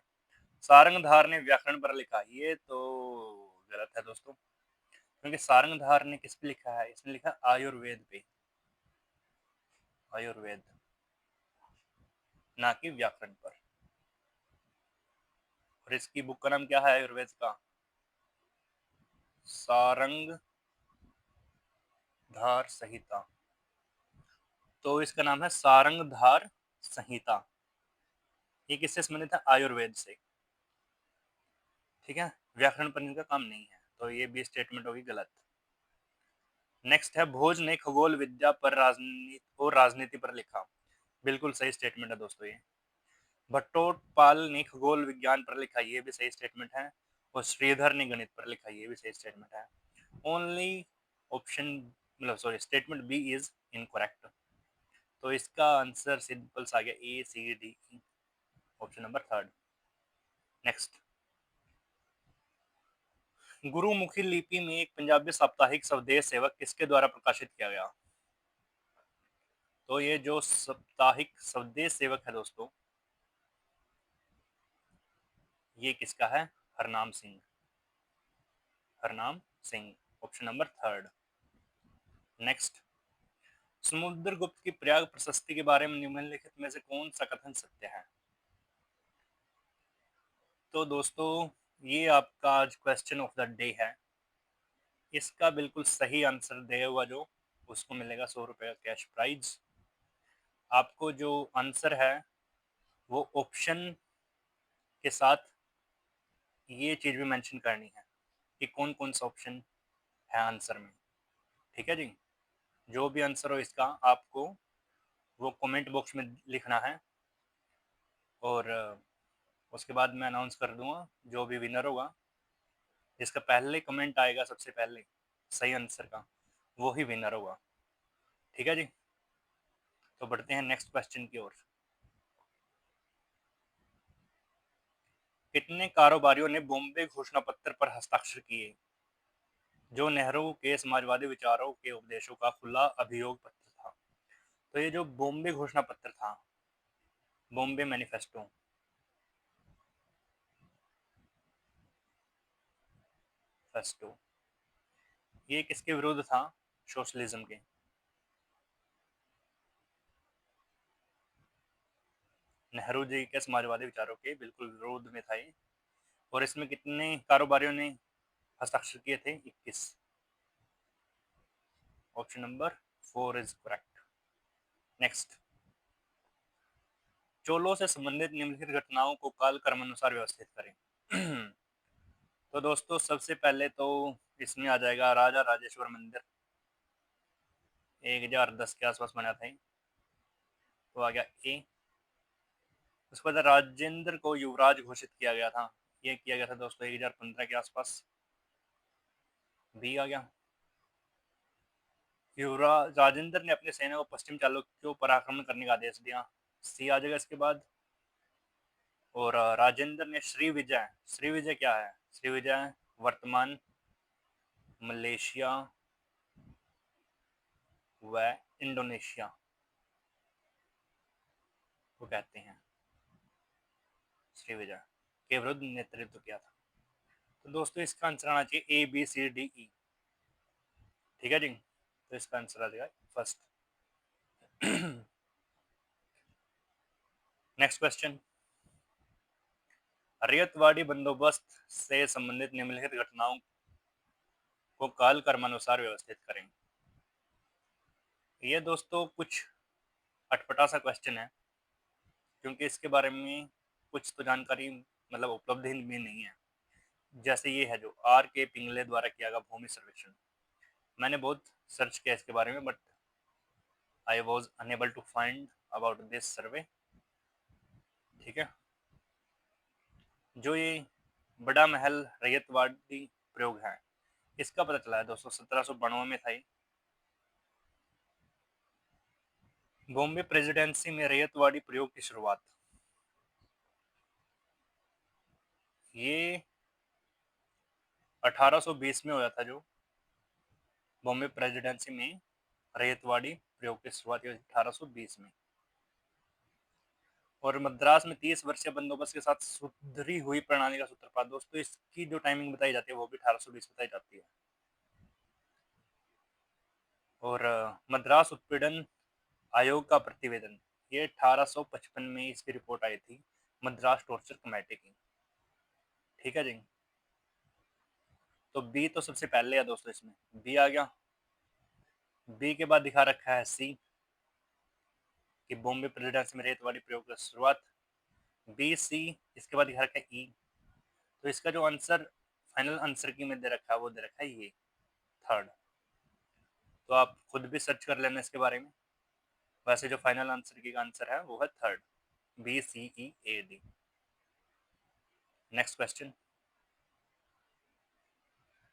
सारंगधार ने व्याकरण पर लिखा, ये तो गलत है दोस्तों। क्योंकि सारंगधार ने किस पे लिखा है, इसने लिखा आयुर्वेद पे, आयुर्वेद, ना कि व्याकरण पर। और इसकी बुक का नाम क्या है आयुर्वेद का? सारंगधार संहिता। तो इसका नाम है सारंगधार संहिता। ये किससे संबंधित है? आयुर्वेद से। ठीक है, व्याकरण पर इनका काम नहीं है, तो ये भी स्टेटमेंट होगी गलत। नेक्स्ट है भोज ने खगोल विद्या पर राजनीति और राजनीति पर लिखा, बिल्कुल सही स्टेटमेंट है दोस्तों ये। भट्टोपाल ने खगोल विज्ञान पर लिखा, ये भी सही स्टेटमेंट है। और श्रीधर ने गणित पर लिखा, ये भी सही स्टेटमेंट है। ओनली ऑप्शन मतलब sorry statement B is incorrect. तो इसका आंसर सिंपल सा आ गया A C D E, option number third. Next. Gurmukhi लिपि में एक पंजाबी साप्ताहिक स्वदेश सेवक किसके द्वारा प्रकाशित किया गया? तो ये जो साप्ताहिक स्वदेश सेवक है दोस्तों, ये किसका है? Harnam Singh, Harnam Singh, option number third. Next. Samudragupta की प्रयाग प्रशस्ति के बारे में निम्नलिखित में से कौन सा कथन सत्य है? तो दोस्तों ये आपका आज क्वेश्चन ऑफ द डे है। इसका बिल्कुल सही आंसर दे हुआ जो, उसको मिलेगा 100 रुपए का कैश प्राइज। आपको जो आंसर है वो ऑप्शन के साथ ये चीज भी मेंशन करनी है कि कौन कौन सा ऑप्शन है आंसर में। ठीक है जी। जो भी आंसर हो इसका आपको वो कमेंट बॉक्स में लिखना है, और उसके बाद मैं अनाउंस कर दूंगा जो भी विनर होगा। जिसका पहले कमेंट आएगा सबसे पहले सही आंसर का, वो ही विनर होगा। ठीक है जी। तो बढ़ते हैं नेक्स्ट क्वेश्चन की ओर। कितने कारोबारियों ने बॉम्बे घोषणा पत्र पर हस्ताक्षर किए, जो नेहरू के समाजवादी विचारों के उपदेशों का खुला अभियोग पत्र था? तो ये जो बॉम्बे घोषणा पत्र था, बॉम्बे मैनिफेस्टो, फेस्टो, ये किसके विरुद्ध था? सोशलिज्म के। नेहरू जी के समाजवादी विचारों के बिल्कुल विरोध में था ये। और इसमें कितने कारोबारियों ने हस्ताक्षर किए थे? 21। Option number 4 is correct. Next. चोलों से संबंधित निम्नलिखित घटनाओं को काल क्रमानुसार व्यवस्थित करें। तो दोस्तों सबसे पहले तो इसमें आ जाएगा राजा राजेश्वर मंदिर, 1010 के आसपास बना था। तो आ गया ए। उसके बाद राजेंद्र को युवराज घोषित किया गया था, ये किया गया था दोस्तों 1015 के आसपास। बी आ गया। युवराज राजेंद्र ने अपने सेना को पश्चिम चालुक्यों पर आक्रमण करने का आदेश दिया। सी आ जाएगा इसके बाद। और राजेंद्र ने श्रीविजय क्या है? श्रीविजय वर्तमान मलेशिया व इंडोनेशिया को कहते हैं। श्रीविजय के विरुद्ध नेतृत्व किया था। तो दोस्तों इसका आंसर आना चाहिए ABCDE। ठीक है जी, तो इसका आंसर आ जाएगा फर्स्ट। नेक्स्ट क्वेश्चन, रैयतवाड़ी बंदोबस्त से संबंधित निम्नलिखित घटनाओं को काल क्रमानुसार व्यवस्थित करें। ये दोस्तों कुछ अटपटा सा क्वेश्चन है, क्योंकि इसके बारे में कुछ तो जानकारी मतलब उपलब्ध ही भी नहीं है। जैसे ये है जो R.K. पिंगले द्वारा किया गया भूमि सर्वेक्षण, मैंने बहुत सर्च किया इसके बारे में, but I was unable to find about this survey. ठीक है, जो ये बड़ा महल रैयतवाड़ी प्रयोग है, इसका पता चला है दोस्तों 1792 में था। बॉम्बे प्रेसिडेंसी में रैयतवाड़ी प्रयोग की शुरुआत, ये 1820 में हुआ था। जो बॉम्बे प्रेसिडेंसी में रैयतवाड़ी प्रयोग की शुरुआत 1820 में। और मद्रास में 30 वर्षीय बंदोबस्त के साथ सुधरी हुई प्रणाली का सूत्रपात, दोस्तों इसकी जो टाइमिंग बताई जाती है वो भी 1820 बताई जाती है। और मद्रास उत्पीड़न आयोग का प्रतिवेदन, ये 1855 में इसकी रिपोर्ट आई थी मद्रास टॉर्चर कमेटी की। ठीक है जी, तो बी तो सबसे पहले है दोस्तों, इसमें बी आ गया। बी के बाद दिखा रखा है सी कि बॉम्बे प्रेसिडेंसी में रेतवाड़ी प्रयोग की शुरुआत। बी सी, इसके बाद दिखा रखा है ई। तो इसका जो आंसर फाइनल आंसर की में दे रखा है वो दे रखा है ये थर्ड। तो आप खुद भी सर्च कर लेना इसके बारे में। वैसे जो फाइनल आंसर की आंसर है वो है थर्ड, BCEAD। नेक्स्ट क्वेश्चन,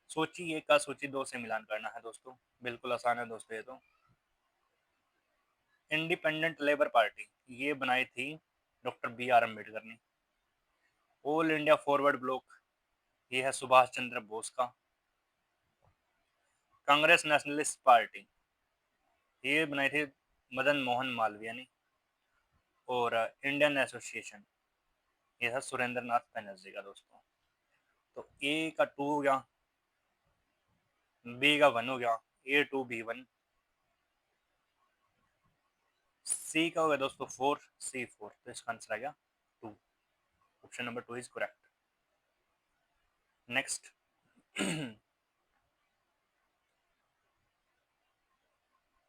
सोची एक का सोची दो से मिलान करना है दोस्तों, बिल्कुल आसान है दोस्तों ये तो। इंडिपेंडेंट लेबर पार्टी ये बनाई थी डॉक्टर BR अम्बेडकर ने। ऑल इंडिया फॉरवर्ड ब्लॉक ये है सुभाष चंद्र बोस का। कांग्रेस नेशनलिस्ट पार्टी ये बनाई थी मदन मोहन मालवीय ने। और इंडियन एसोसिएशन ये था सुरेंद्र नाथ बनर्जी का दोस्तों। तो ए का 2 हो गया, बी का 1 हो गया, A2B1। सी का हो गया दोस्तों 4, C4। तो इसका आंसर आ गया 2। Option number 2 is correct. Next,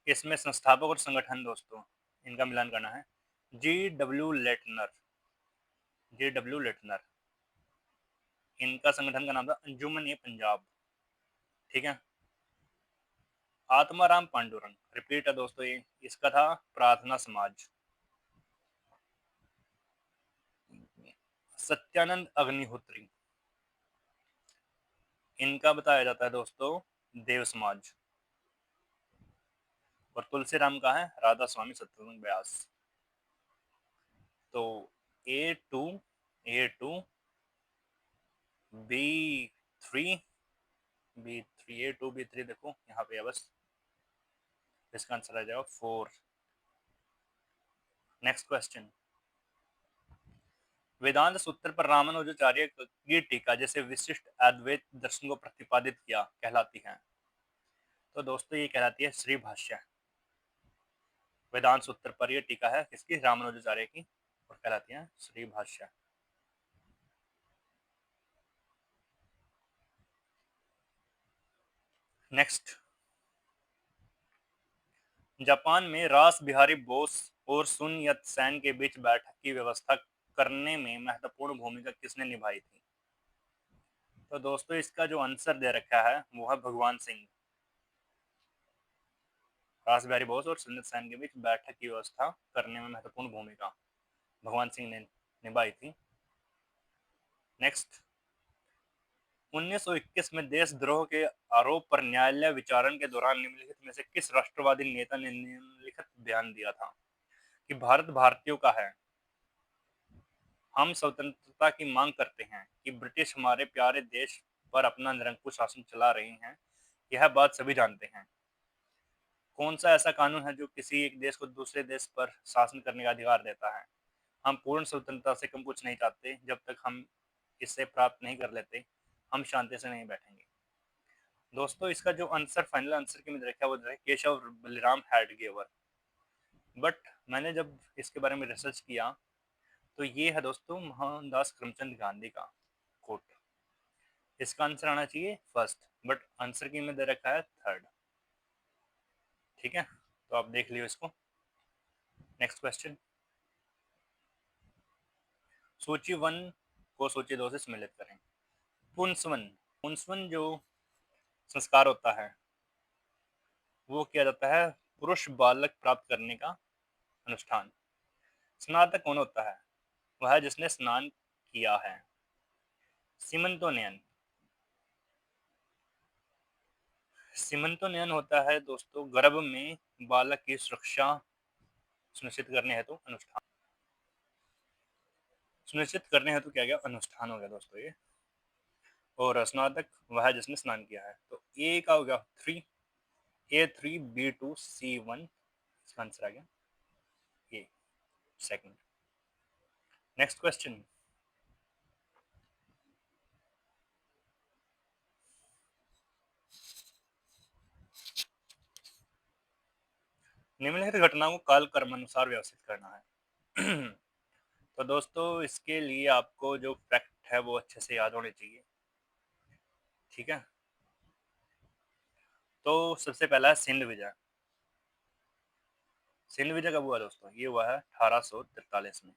इसमें संस्थापक और संगठन दोस्तों इनका मिलान करना है। G.W. लेटनर, इनका संगठन का नाम था अंजुमन ए पंजाब। ठीक है। आत्माराम पांडुरंग, रिपीट है दोस्तों ये, इसका था प्रार्थना समाज। सत्यानंद अग्निहोत्री, इनका बताया जाता है दोस्तों देव समाज। और तुलसीराम का है राधा स्वामी सत्यानंद व्यास। तो A2, A2, B3, B3, A2, B3 देखो यहाँ पे है बस। इसका आंसर आ जाएगा 4। नेक्स्ट क्वेश्चन, वेदांत सूत्र पर रामानुजाचार्य की टीका जैसे विशिष्ट अद्वैत दर्शन को प्रतिपादित किया कहलाती है। तो दोस्तों ये कहलाती है श्री भाष्य। वेदांत सूत्र पर ये टीका है किसकी? रामानुजाचार्य की, और कहलाती है श्री भाष्य। नेक्स्ट, जापान में रास बिहारी बोस और सुन यत सेन के बीच बैठक की व्यवस्था करने में महत्वपूर्ण भूमिका किसने निभाई थी? तो दोस्तों इसका जो आंसर दे रखा है वो है भगवान सिंह। रास बिहारी बोस और सुन यत सेन के बीच बैठक की व्यवस्था करने में महत्वपूर्ण भूमिका भगवान सिंह ने निभाई थी। नेक्स्ट, 1921 में देशद्रोह के आरोप पर न्यायालय विचारण के दौरान निम्नलिखित में से किस राष्ट्रवादी नेता ने निम्नलिखित बयान दिया था कि भारत भारतीयों का है, हम स्वतंत्रता की मांग करते हैं कि ब्रिटिश हमारे प्यारे देश पर अपना निरंकुश शासन चला रहे हैं, यह बात सभी जानते हैं। कौन सा ऐसा कानून है जो किसी एक देश को दूसरे देश पर शासन करने का अधिकार देता है? हम पूर्ण स्वतंत्रता से कम कुछ नहीं चाहते। जब तक हम इसे प्राप्त नहीं कर लेते, हम शांति से नहीं बैठेंगे। दोस्तों, इसका जो आंसर, फाइनल आंसर की मैंने रखा, वो है केशव बलिराम हेडगेवर। बट मैंने जब इसके बारे में रिसर्च किया तो ये है दोस्तों मोहनदास करमचंद गांधी का कोट। इसका आंसर आना चाहिए फर्स्ट, बट आंसर की में दे रखा है थर्ड। ठीक है, तो आप देख लियो इसको। नेक्स्ट क्वेश्चन, सूची 1 को सूची 2 से सम्मिलित करें। पुंसवन, पुंसवन जो संस्कार होता है वो किया जाता है पुरुष बालक प्राप्त करने का अनुष्ठान। स्नातक कौन होता है? वह है जिसने स्नान किया है। सीमंतोनयन, सीमंतोनयन होता है दोस्तों गर्भ में बालक की सुरक्षा सुनिश्चित करने हेतु अनुष्ठान, सुनिश्चित करने हेतु क्या गया, अनुष्ठान हो गया दोस्तों ये। और स्नातक वह है जिसने स्नान किया है। तो ए का हो गया 3, A3 B2 C1, इसका आंसर आ गया ये सेकंड। नेक्स्ट क्वेश्चन, निम्नलिखित घटना को काल क्रमानुसार व्यवस्थित करना है। तो दोस्तों इसके लिए आपको जो फैक्ट है वो अच्छे से याद होने चाहिए। ठीक है, तो सबसे पहला है सिंध विजय। सिंध विजय कब हुआ दोस्तों? ये हुआ है 1843 में।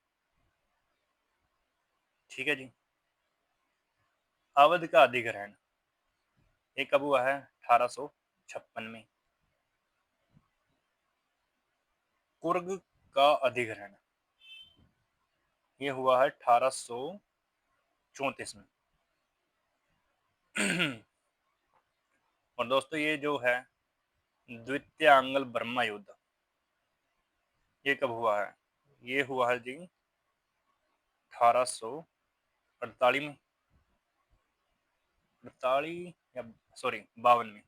ठीक है जी। अवध का अधिग्रहण, ये कब हुआ है? 1856 में। कुर्ग का अधिग्रहण, ये हुआ है 1834 में। और दोस्तों ये जो है द्वितीय आंग्ल बर्मा युद्ध, ये कब हुआ है? ये हुआ है जी 1848 में, 48 या सॉरी 52 में।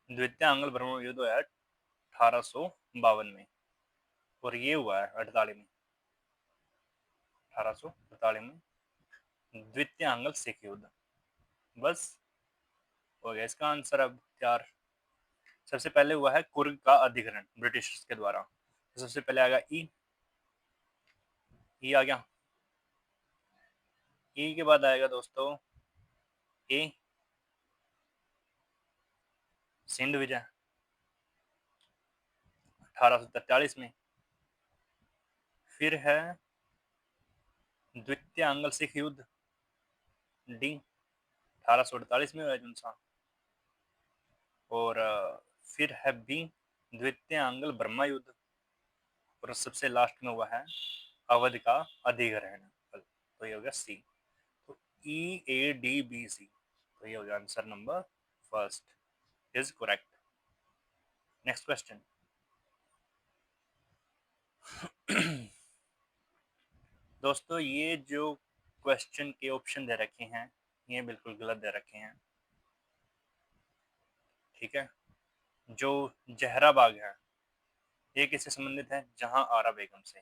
द्वितीय आंग्ल बर्मा युद्ध हुआ है 1852 में, और ये हुआ है 48 में। 1848 में द्वितीय आंग्ल सिख युद्ध। बस हो गया इसका आंसर अब 4। सबसे पहले हुआ है कुर्ग का अधिग्रहण ब्रिटिश के द्वारा। तो सबसे पहले आ गया ई आ गया। ई के बाद आएगा दोस्तों ए, सिंध विजय 1843 में। फिर है द्वितीय आंग्ल सिख युद्ध, डी 1848 में हुआ जुनसा। और फिर है बी द्वितीय आंग्ल बर्मा युद्ध। और सबसे लास्ट में हुआ है अवध का अधिग्रहण। तो ये हो गया सी। तो EADBC, तो ये हो गया answer number first is correct. Next question, दोस्तों ये जो क्वेश्चन के ऑप्शन दे रखे हैं ये बिल्कुल गलत दे रखे हैं। ठीक है, जो जहरा बाग है ये किससे संबंधित है? जहां आरा बेगम से।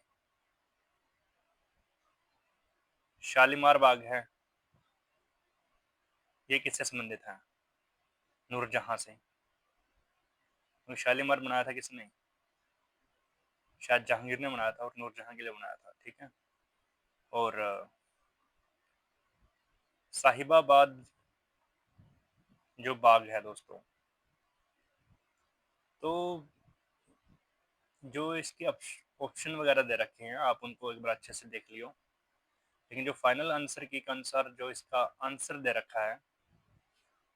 शालीमार बाग है, ये किससे संबंधित है? नूरजहां से। तो शालीमार बनाया था किसने? शायद जहांगीर ने बनाया था और नूरजहां के लिए बनाया था। ठीक है, और साहिबाबाद जो बाग है दोस्तों, तो जो इसके ऑप्शन वगैरह दे रखे हैं आप उनको एक बार अच्छे से देख लियो। लेकिन जो फाइनल आंसर के अनुसार जो इसका आंसर दे रखा है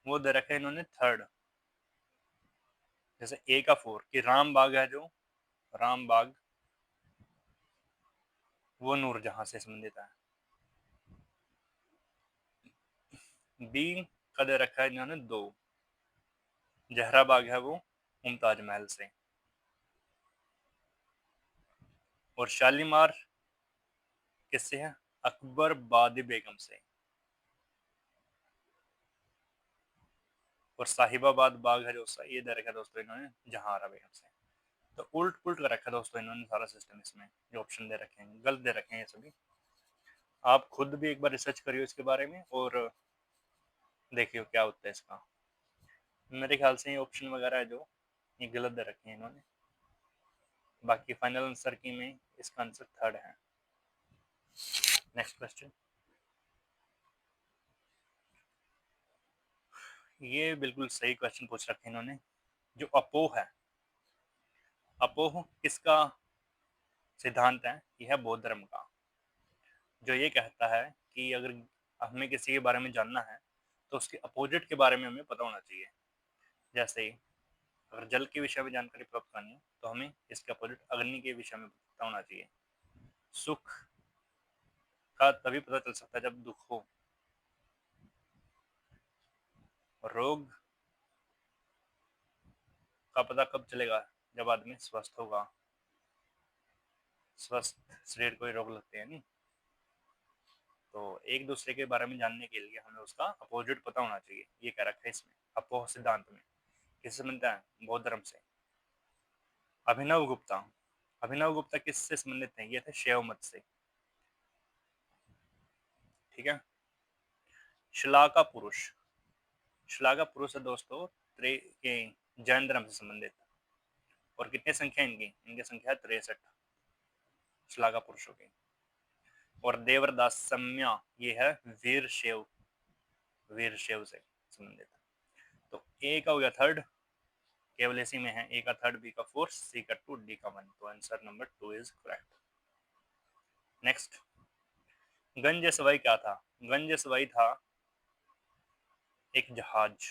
वो दे रखा है इन्होंने थर्ड। जैसे ए का 4 कि राम बाग है, जो राम बाग वो नूरजहां से संबंधित है। बी का दे रखा है इन्होंने 2। जहरा बाग है वो मुमताज महल से। और शालीमार किससे है? अकबर बादी बेगम से। और साहिबाबाद बाग है जो ये दे रखा है दोस्तों इन्होंने जहांआरा बेगम से। तो उल्ट पुल्ट कर रखा है दोस्तों इन्होंने सारा सिस्टम, इसमें जो ऑप्शन दे रखे हैं गलत दे रखे हैं ये सभी। आप खुद भी एक बार रिसर्च करियो इसके बारे में और देखियो क्या होता है इसका। मेरे ख्याल से ये ऑप्शन वगैरह है जो ये गलत दे रखे हैं इन्होंने। बाकी फाइनल आंसर की में इसका आंसर 3rd है। Next question. ये बिल्कुल सही क्वेश्चन पूछ रखे हैं इन्होंने। जो अपोह है, अपोह किसका सिद्धांत है? यह है बौद्ध धर्म का, जो ये कहता है कि अगर हमें किसी के बारे में जानना है तो उसके अपोजिट के बारे में हमें पता होना चाहिए। जैसे अगर जल के विषय में जानकारी प्राप्त करनी है तो हमें इसके अपोजिट अग्नि के विषय में पता होना चाहिए। सुख का तभी पता चल सकता है जब दुख हो। रोग का पता कब चलेगा? जब आदमी स्वस्थ होगा। स्वस्थ शरीर को ही रोग लगते हैं नहीं। तो एक दूसरे के बारे में जानने के लिए हमें उसका अपोजिट पता होना चाहिए, ये कह रखा है इसमें अपोह सिद्धांत में। किससे बनता है? बौद्ध धर्म से। अभिनव गुप्ता, अभिनव गुप्ता किससे संबंधित है? ये थे शैव मत से। ठीक है। श्लाका पुरुष, श्लाघा पुरुष है दोस्तों के जैन धर्म से संबंधित। और कितनी संख्या इनकी? इनकी संख्या है 63 श्लाघा पुरुषों की। और देवरदास सम्या ये है वीर शैव, वीर शैव से संबंधित। तो ए का हो गया 3rd, केवल इसी में है। ए का 3rd, बी का 4th, सी का 2, डी का 1। तो answer number 2 is correct. Next, Ganj Sawai क्या था? गंज सवाई था एक जहाज।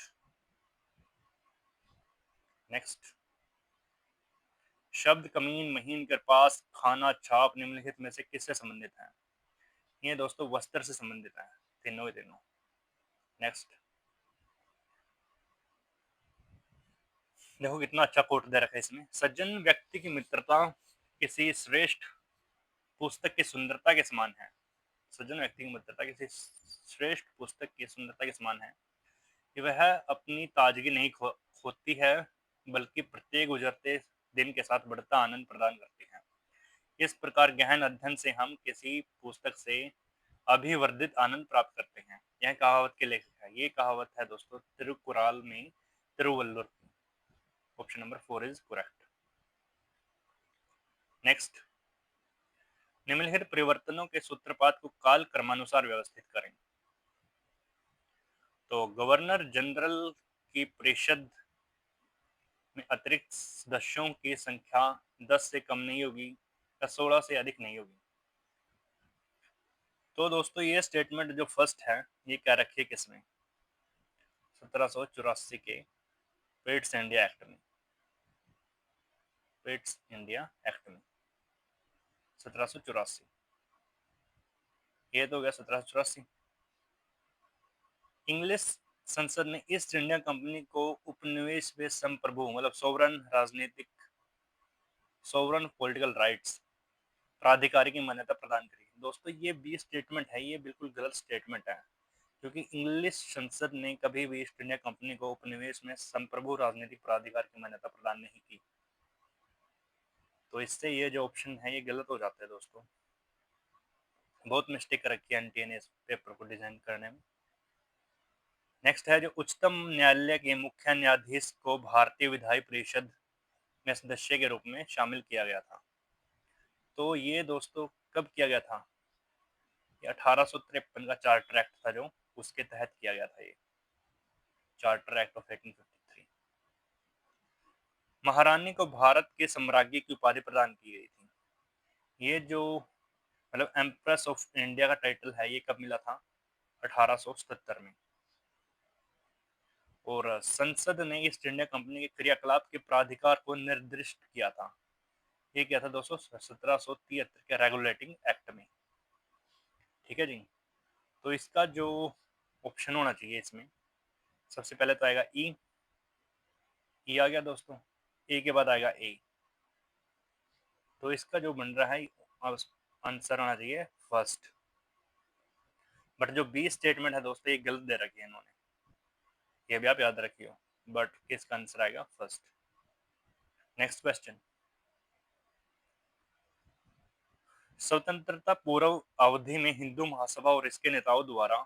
नेक्स्ट, शब्द कमीन, महीन, कृपास, खाना, छाप निम्नलिखित में से किससे संबंधित है? ये दोस्तों वस्त्र से संबंधित है, तीनों के तीनों। नेक्स्ट, देखो कितना अच्छा कोट दे रखा है इसमें। सज्जन व्यक्ति की मित्रता किसी श्रेष्ठ पुस्तक की सुंदरता के समान है। सज्जन व्यक्ति की मित्रता किसी श्रेष्ठ पुस्तक की सुंदरता के समान है कि वह अपनी ताजगी नहीं खोती है, बल्कि प्रत्येक गुजरते दिन के साथ बढ़ता आनंद प्रदान करती है। इस प्रकार गहन अध्ययन से हम किसी पुस्तक से अभिवर्धित आनंद प्राप्त करते हैं। यह कहावत के लेखक है। ये कहावत है दोस्तों तिरुकुराल में Tiruvallur. Option number 4 is correct. Next, निम्नलिखित परिवर्तनों के सूत्रपात को काल क्रमानुसार व्यवस्थित करें। तो गवर्नर जनरल की परिषद में अतिरिक्त सदस्यों की संख्या 10 से कम नहीं होगी या 16 से अधिक नहीं होगी। तो दोस्तों ये स्टेटमेंट जो फर्स्ट है ये क्या रखी है किसमें? 1784 के पेट्स इंडिया एक्ट में। पेट्स इंडिया एक्ट में 1784, ये तो हो गया 1784। इंग्लिश संसद ने ईस्ट इंडिया कंपनी को उपनिवेश में संप्रभु मतलब सोवरन राजनीतिक सोवरन पॉलिटिकल राइट्स प्राधिकारी की मान्यता प्रदान करी। दोस्तों ये भी स्टेटमेंट है, ये बिल्कुल गलत स्टेटमेंट है, क्योंकि इंग्लिश संसद ने कभी भी ईस्ट इंडिया कंपनी को उपनिवेश में संप्रभु राजनीतिक प्राधिकार की मान्यता प्रदान नहीं की। तो इससे ये जो ऑप्शन है ये गलत हो जाता है दोस्तों। बहुत मिस्टेक रखी है एनटीए ने इस पेपर को डिजाइन करने में। नेक्स्ट है जो उच्चतम न्यायालय के मुख्य न्यायाधीश को भारतीय विधायी परिषद में सदस्य के रूप में शामिल किया गया था। तो ये दोस्तों कब किया गया था? ये 1853 का चार्टर एक्ट था जो उसके तहत किया गया था। ये चार्टर एक्ट ऑफ 1853। महारानी को भारत के सम्राज्ञी की उपाधि प्रदान की गई थी। ये जो मतलब एम्प्रेस ऑफ इंडिया का टाइटल है ये कब मिला था? 1877 में। और संसद ने ईस्ट इंडिया कंपनी के क्रियाकलाप के प्राधिकार को निर्दिष्ट किया था। ये क्या था दोस्तों 1773 के रेगुलेटिंग एक्ट में। ठीक है जी। तो इसका जो ऑप्शन होना चाहिए इसमें, सबसे पहले तो आएगा ई। ई आ गया दोस्तों। ए के बाद आएगा ए। तो इसका जो बन रहा है आंसर आना चाहिए फर्स्ट। बट जो बी स्टेटमेंट है दोस्तों ये गलत दे रखी है इन्होंने, ये भी आप याद रखियो। बट इसका आंसर आएगा फर्स्ट। Next question. स्वतंत्रता पूर्व अवधि में हिंदू महासभा और इसके नेताओं द्वारा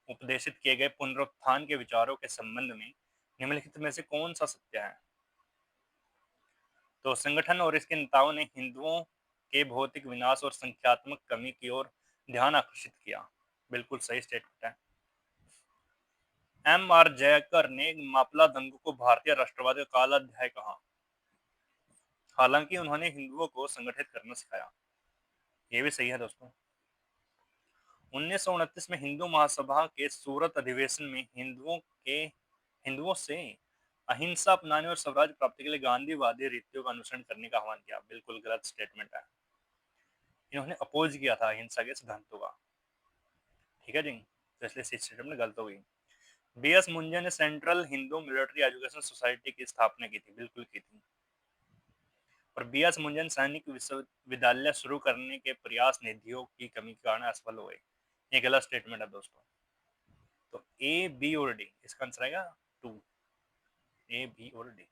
उपदेशित किए गए पुनरुत्थान के विचारों के संबंध में निम्नलिखित में से कौन सा सत्य है? तो संगठन और इसके नेताओं ने हिंदुओं के भौतिक विनाश और संख्यात्मक कमी की ओर ध्यान आकर्षित किया। बिल्कुल सही स्टेटमेंट है। एम आर जयकर ने मापला दंगों को भारतीय राष्ट्रवाद का काला अध्याय कहा, हालांकि उन्होंने हिंदुओं को संगठित करना सिखाया। ये भी सही है दोस्तों। 1929 में हिंदू महासभा के सूरत अधिवेशन में हिंदुओं से अहिंसा अपनाने और स्वराज प्राप्ति के लिए गांधीवादी रीतियों का अनुसरण करने का आह्वान किया। बिल्कुल गलत स्टेटमेंट है। इन्होंने अपोज किया था अहिंसा के सिद्धांतों का। ठीक है जी। तो इसलिए स्टेटमेंट गलत हो गई। बी एस मुंजे ने central Hindu military education society की स्थापना की थी। बिल्कुल की थी। और बी एस मुंजे सैनिक विश्वविद्यालय शुरू करने के प्रयास निधियों की कमी के कारण असफल हुए। ये गलत स्टेटमेंट है दोस्तों। तो ए बी और डी इसका आंसर आएगा 2। ए बी और डी।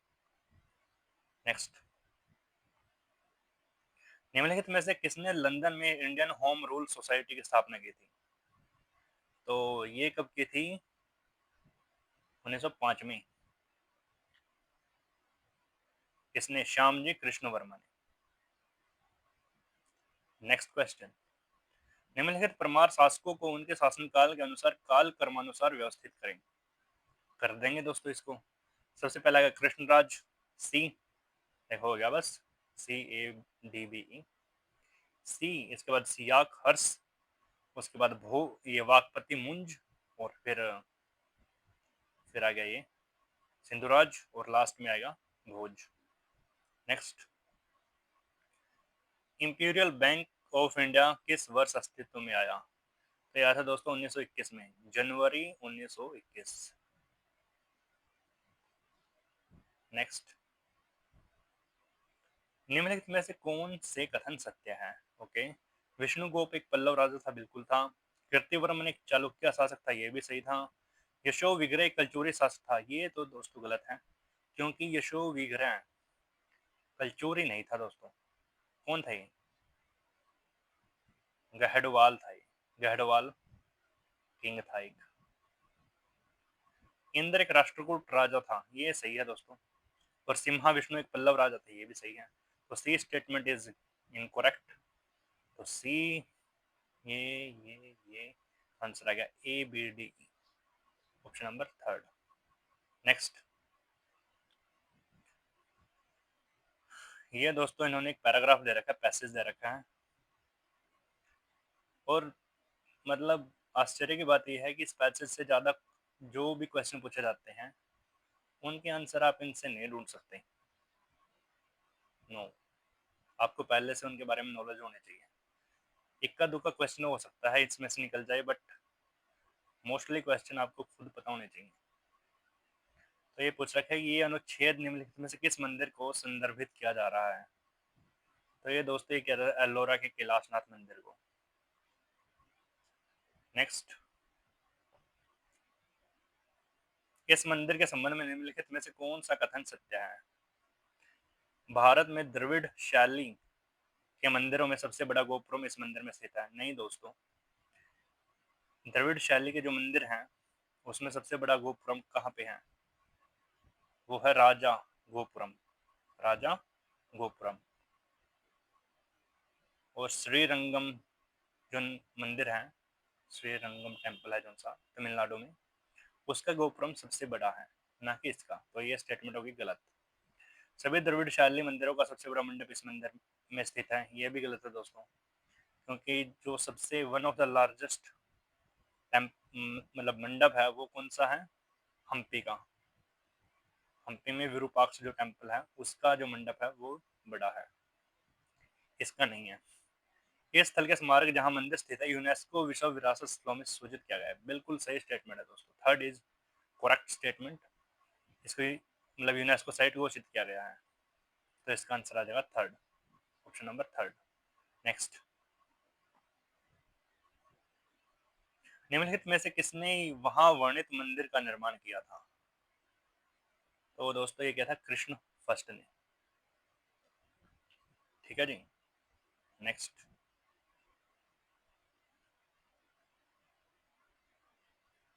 नेक्स्ट। निम्नलिखित में से किसने लंदन में इंडियन होम रूल सोसाइटी की स्थापना की थी? तो ये कब की थी? 1905 में। किसने? श्यामजी कृष्ण वर्मा ने। Next question. निम्नलिखित परमार शासकों को उनके शासनकाल के अनुसार काल कर्मानुसार व्यवस्थित करें। कर देंगे दोस्तों इसको। सबसे पहला है कृष्णराज। सी देखो हो गया बस। सी ए डी बी ई सी। इसके बाद सियाक हर्ष। उसके बाद भो ये वाकपति मुंज। और फिर आ गया ये सिंधुराज और लास्ट में आएगा Bhoj. Next. Imperial Bank of India किस वर्ष अस्तित्व में आया? तो आया था दोस्तों 1921 में, जनवरी 1921। नेक्स्ट। निम्नलिखित में से कौन से कथन सत्य है? ओके। विष्णुगुप्त एक पल्लव राजा था। बिल्कुल था। कीर्तिवर्मन एक चालुक्य शासक था। ये भी सही था। यशो विग्रह एक कलचुरी शासक था। ये तो दोस्तों गलत है, क्योंकि यशो विग्रह कलचुरी नहीं था दोस्तों। कौन था ये? गहडवाल था ये। गहडवाल किंग था एक। इंद्र एक राष्ट्रकूट राजा था। ये सही है दोस्तों। और सिम्हा विष्णु एक पल्लव राजा थे। ये भी सही है। तो सी स्टेटमेंट इज इनकरेक्ट। तो सी ये आंसर आ गया A B D E, option number third. Next. ये दोस्तों इन्होंने एक पैराग्राफ दे रखा है, पैसेज दे रखा है। और मतलब आश्चर्य की बात यह है कि इस पैसेज से ज़्यादा जो भी क्वेश्चन पूछे जाते हैं उनके आंसर आप इनसे नहीं ढूंढ सकते। नो। आपको पहले से उनके बारे में नॉलेज होनी चाहिए। इक्का दुक्का क्वेश्चन हो सकता है इसमें से निकल जाए, बट मोस्टली क्वेश्चन आपको खुद पता होने चाहिए। तो ये पूछ रखा है ये अनुच्छेद निम्नलिखित में से किस मंदिर को संदर्भित किया जा रहा है? तो ये दोस्तों ये कह रहा है एलोरा के कैलाशनाथ मंदिर को। नेक्स्ट। इस मंदिर के संबंध में निम्नलिखित में से कौन सा कथन सत्य है? भारत में द्रविड़ शैली के मंदिरों में सबसे बड़ा गोपुरम इस मंदिर में स्थित है। नहीं दोस्तों, द्रविड़ शैली के जो मंदिर हैं उसमें सबसे बड़ा गोपुरम कहाँ पे है? वो है राजा गोपुरम। राजा गोपुरम। और श्रीरंगम जो मंदिर है, श्रीरंगम टेम्पल है जो सा तमिलनाडु में, उसका गोपुरम सबसे बड़ा है, ना कि इसका। तो ये स्टेटमेंट होगी गलत। सभी द्रविड़शाली मंदिरों का सबसे बड़ा मंडप इस मंदिर में स्थित है। ये भी गलत है दोस्तों, क्योंकि जो सबसे वन ऑफ द लार्जेस्ट मतलब मंडप है वो कौन सा है? हम्पी का। हम्पी में विरूपाक्ष जो टेम्पल है उसका जो मंडप है वो बड़ा है। इसका नहीं है। ये स्थल के स्मारक जहां मंदिर स्थित है यूनेस्को विश्व विरासत स्थलों में सूचित किया गया है। बिल्कुल सही स्टेटमेंट है दोस्तों, थर्ड इज करेक्ट स्टेटमेंट। इसको मतलब यूनेस्को साइट घोषित किया गया है, तो इसका आंसर आ जाएगा third, option number third. Next, निम्नलिखित में से किसने वहां वर्णित मंदिर का निर्माण किया था? तो दोस्तों ये क्या था, कृष्ण फर्स्ट ने। ठीक है जी। नेक्स्ट,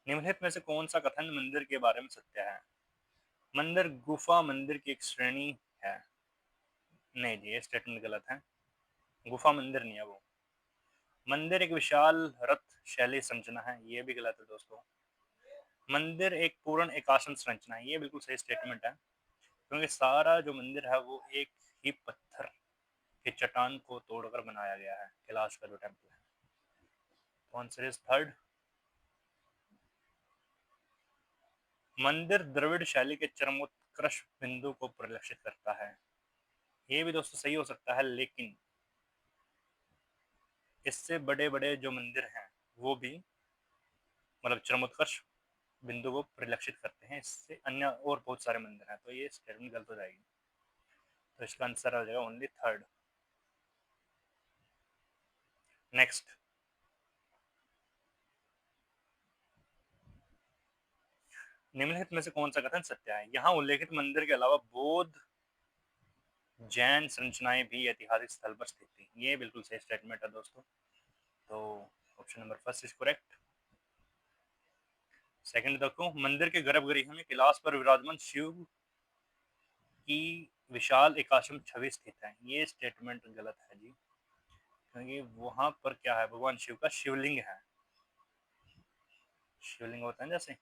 निम्नलिखित में से कौन सा कथन मंदिर के बारे में सत्य है? मंदिर गुफा मंदिर की एक श्रेणी है। नहीं जी, ये स्टेटमेंट गलत है, गुफा मंदिर नहीं है वो। मंदिर एक विशाल रथ शैली संरचना है, ये भी गलत है दोस्तों। मंदिर एक पूर्ण एकासन संरचना है, ये बिल्कुल सही स्टेटमेंट है, क्योंकि सारा जो मंदिर है वो एक ही पत्थर के चट्टान को तोड़कर बनाया गया है, कैलाश का जो टेम्पल है। तो आंसर इज थर्ड। मंदिर द्रविड़ शैली के चरमोत्कर्ष बिंदु को परिलक्षित करता है, ये भी दोस्तों सही हो सकता है, लेकिन इससे बड़े बड़े जो मंदिर हैं वो भी मतलब चरमोत्कर्ष बिंदु को परिलक्षित करते हैं, इससे अन्य और बहुत सारे मंदिर हैं, तो ये स्टेटमेंट गलत हो जाएगी। तो इसका आंसर आ जाएगा ओनली थर्ड। नेक्स्ट, निम्नलिखित में से कौन सा कथन सत्य है? यहाँ उल्लेखित मंदिर के अलावा बौद्ध जैन संरचनाएं भी ऐतिहासिक स्थल पर स्थित थी, ये बिल्कुल सही स्टेटमेंट है दोस्तों, तो option number first is correct. Second देखो, मंदिर के गर्भगृह में कैलाश पर विराजमान शिव की विशाल एकाश्म छवि स्थित है, ये स्टेटमेंट गलत है जी, क्योंकि वहां पर क्या है, भगवान शिव का शिवलिंग है, शिवलिंग होता है जैसे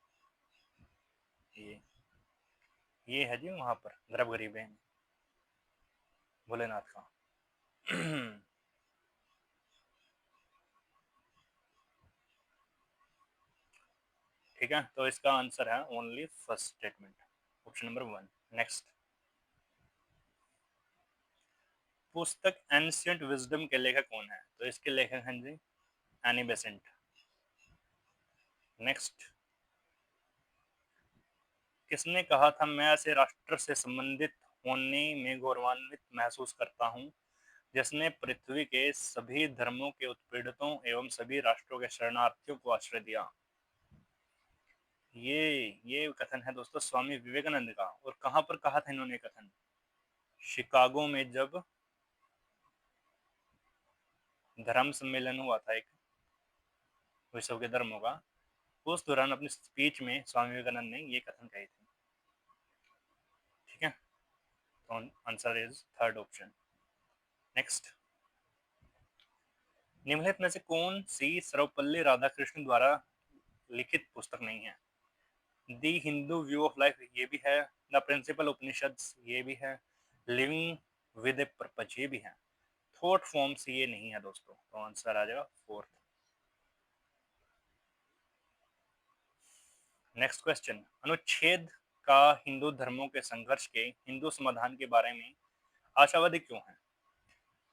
ये ये है जी वहां पर गर्भगृह में भोलेनाथ का। ठीक है, तो इसका आंसर है only first statement, option number one. Next, पुस्तक एंशियंट विजडम के लेखक कौन है? तो इसके लेखक हैं जी एनी बेसेंट। नेक्स्ट, किसने कहा था मैं ऐसे राष्ट्र से संबंधित होने में गौरवान्वित महसूस करता हूं जिसने पृथ्वी के सभी धर्मों के उत्पीड़ितों एवं सभी राष्ट्रों के शरणार्थियों को आश्रय दिया? ये कथन है दोस्तों स्वामी विवेकानंद का। और कहां पर कहा था इन्होंने कथन? शिकागो में जब धर्म सम्मेलन हुआ था एक विश्व के धर्मों का, उस दौरान अपनी स्पीच में स्वामी विवेकानंद ने ये कथन कहे थे। ठीक है, तो answer is third option. Next, निम्नलिखित में से कौन सी सर्वपल्ली राधाकृष्णन द्वारा लिखित पुस्तक नहीं है? दी हिंदू व्यू ऑफ लाइफ ये भी है, द प्रिंसिपल उपनिषद्स ये भी है, लिविंग विद ए पर्पज ये भी है, थॉट फॉर्म्स ये नहीं है दोस्तों, तो आंसर आ जाएगा फोर्थ। नेक्स्ट क्वेश्चन, अनुच्छेद का हिंदू धर्मों के संघर्ष के हिंदू समाधान के बारे में आशावादी क्यों है?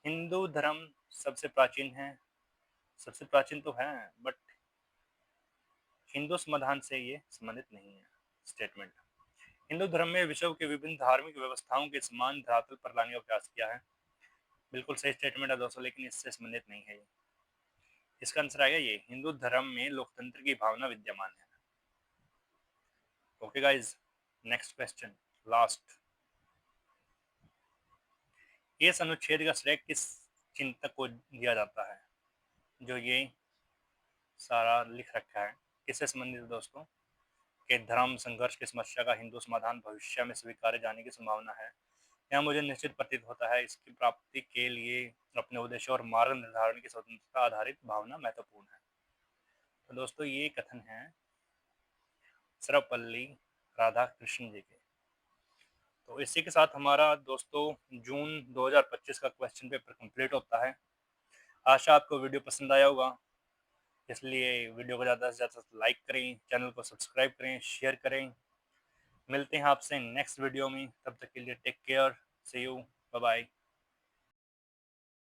हिंदू धर्म सबसे प्राचीन है, सबसे प्राचीन तो है, बट हिंदू समाधान से ये संबंधित नहीं है स्टेटमेंट। हिंदू धर्म में विश्व के विभिन्न धार्मिक व्यवस्थाओं के समान धरातल पर लाने का प्रयास किया है, बिल्कुल सही स्टेटमेंट है दोस्तों, लेकिन इससे संबंधित नहीं है ये। इसका आंसर आएगा ये, हिंदू धर्म में लोकतंत्र की भावना विद्यमान है। Okay guys, next question, last, इस अनुच्छेद का श्रेय किस चिंतक को दिया जाता है? जो ये सारा लिख रखा है किससे संबंधित है दोस्तों? कि धर्म संघर्ष की समस्या का हिंदू समाधान भविष्य में स्वीकारे जाने की संभावना है, यह मुझे निश्चित प्रतीत होता है इसकी प्राप्ति के लिए अपने उद्देश्य और मार्ग निर्धारण की स्वतंत्रता आधारित भावना महत्वपूर्ण है। तो दोस्तों ये कथन है सर्वपल्ली राधाकृष्णन जी के। तो इसी के साथ हमारा दोस्तों जून 2025 का क्वेश्चन पेपर कंप्लीट होता है। आशा आपको वीडियो पसंद आया होगा, इसलिए वीडियो को ज़्यादा से ज़्यादा लाइक करें, चैनल को सब्सक्राइब करें, शेयर करें। मिलते हैं आपसे नेक्स्ट वीडियो में, तब तक के लिए take care, see you, bye bye.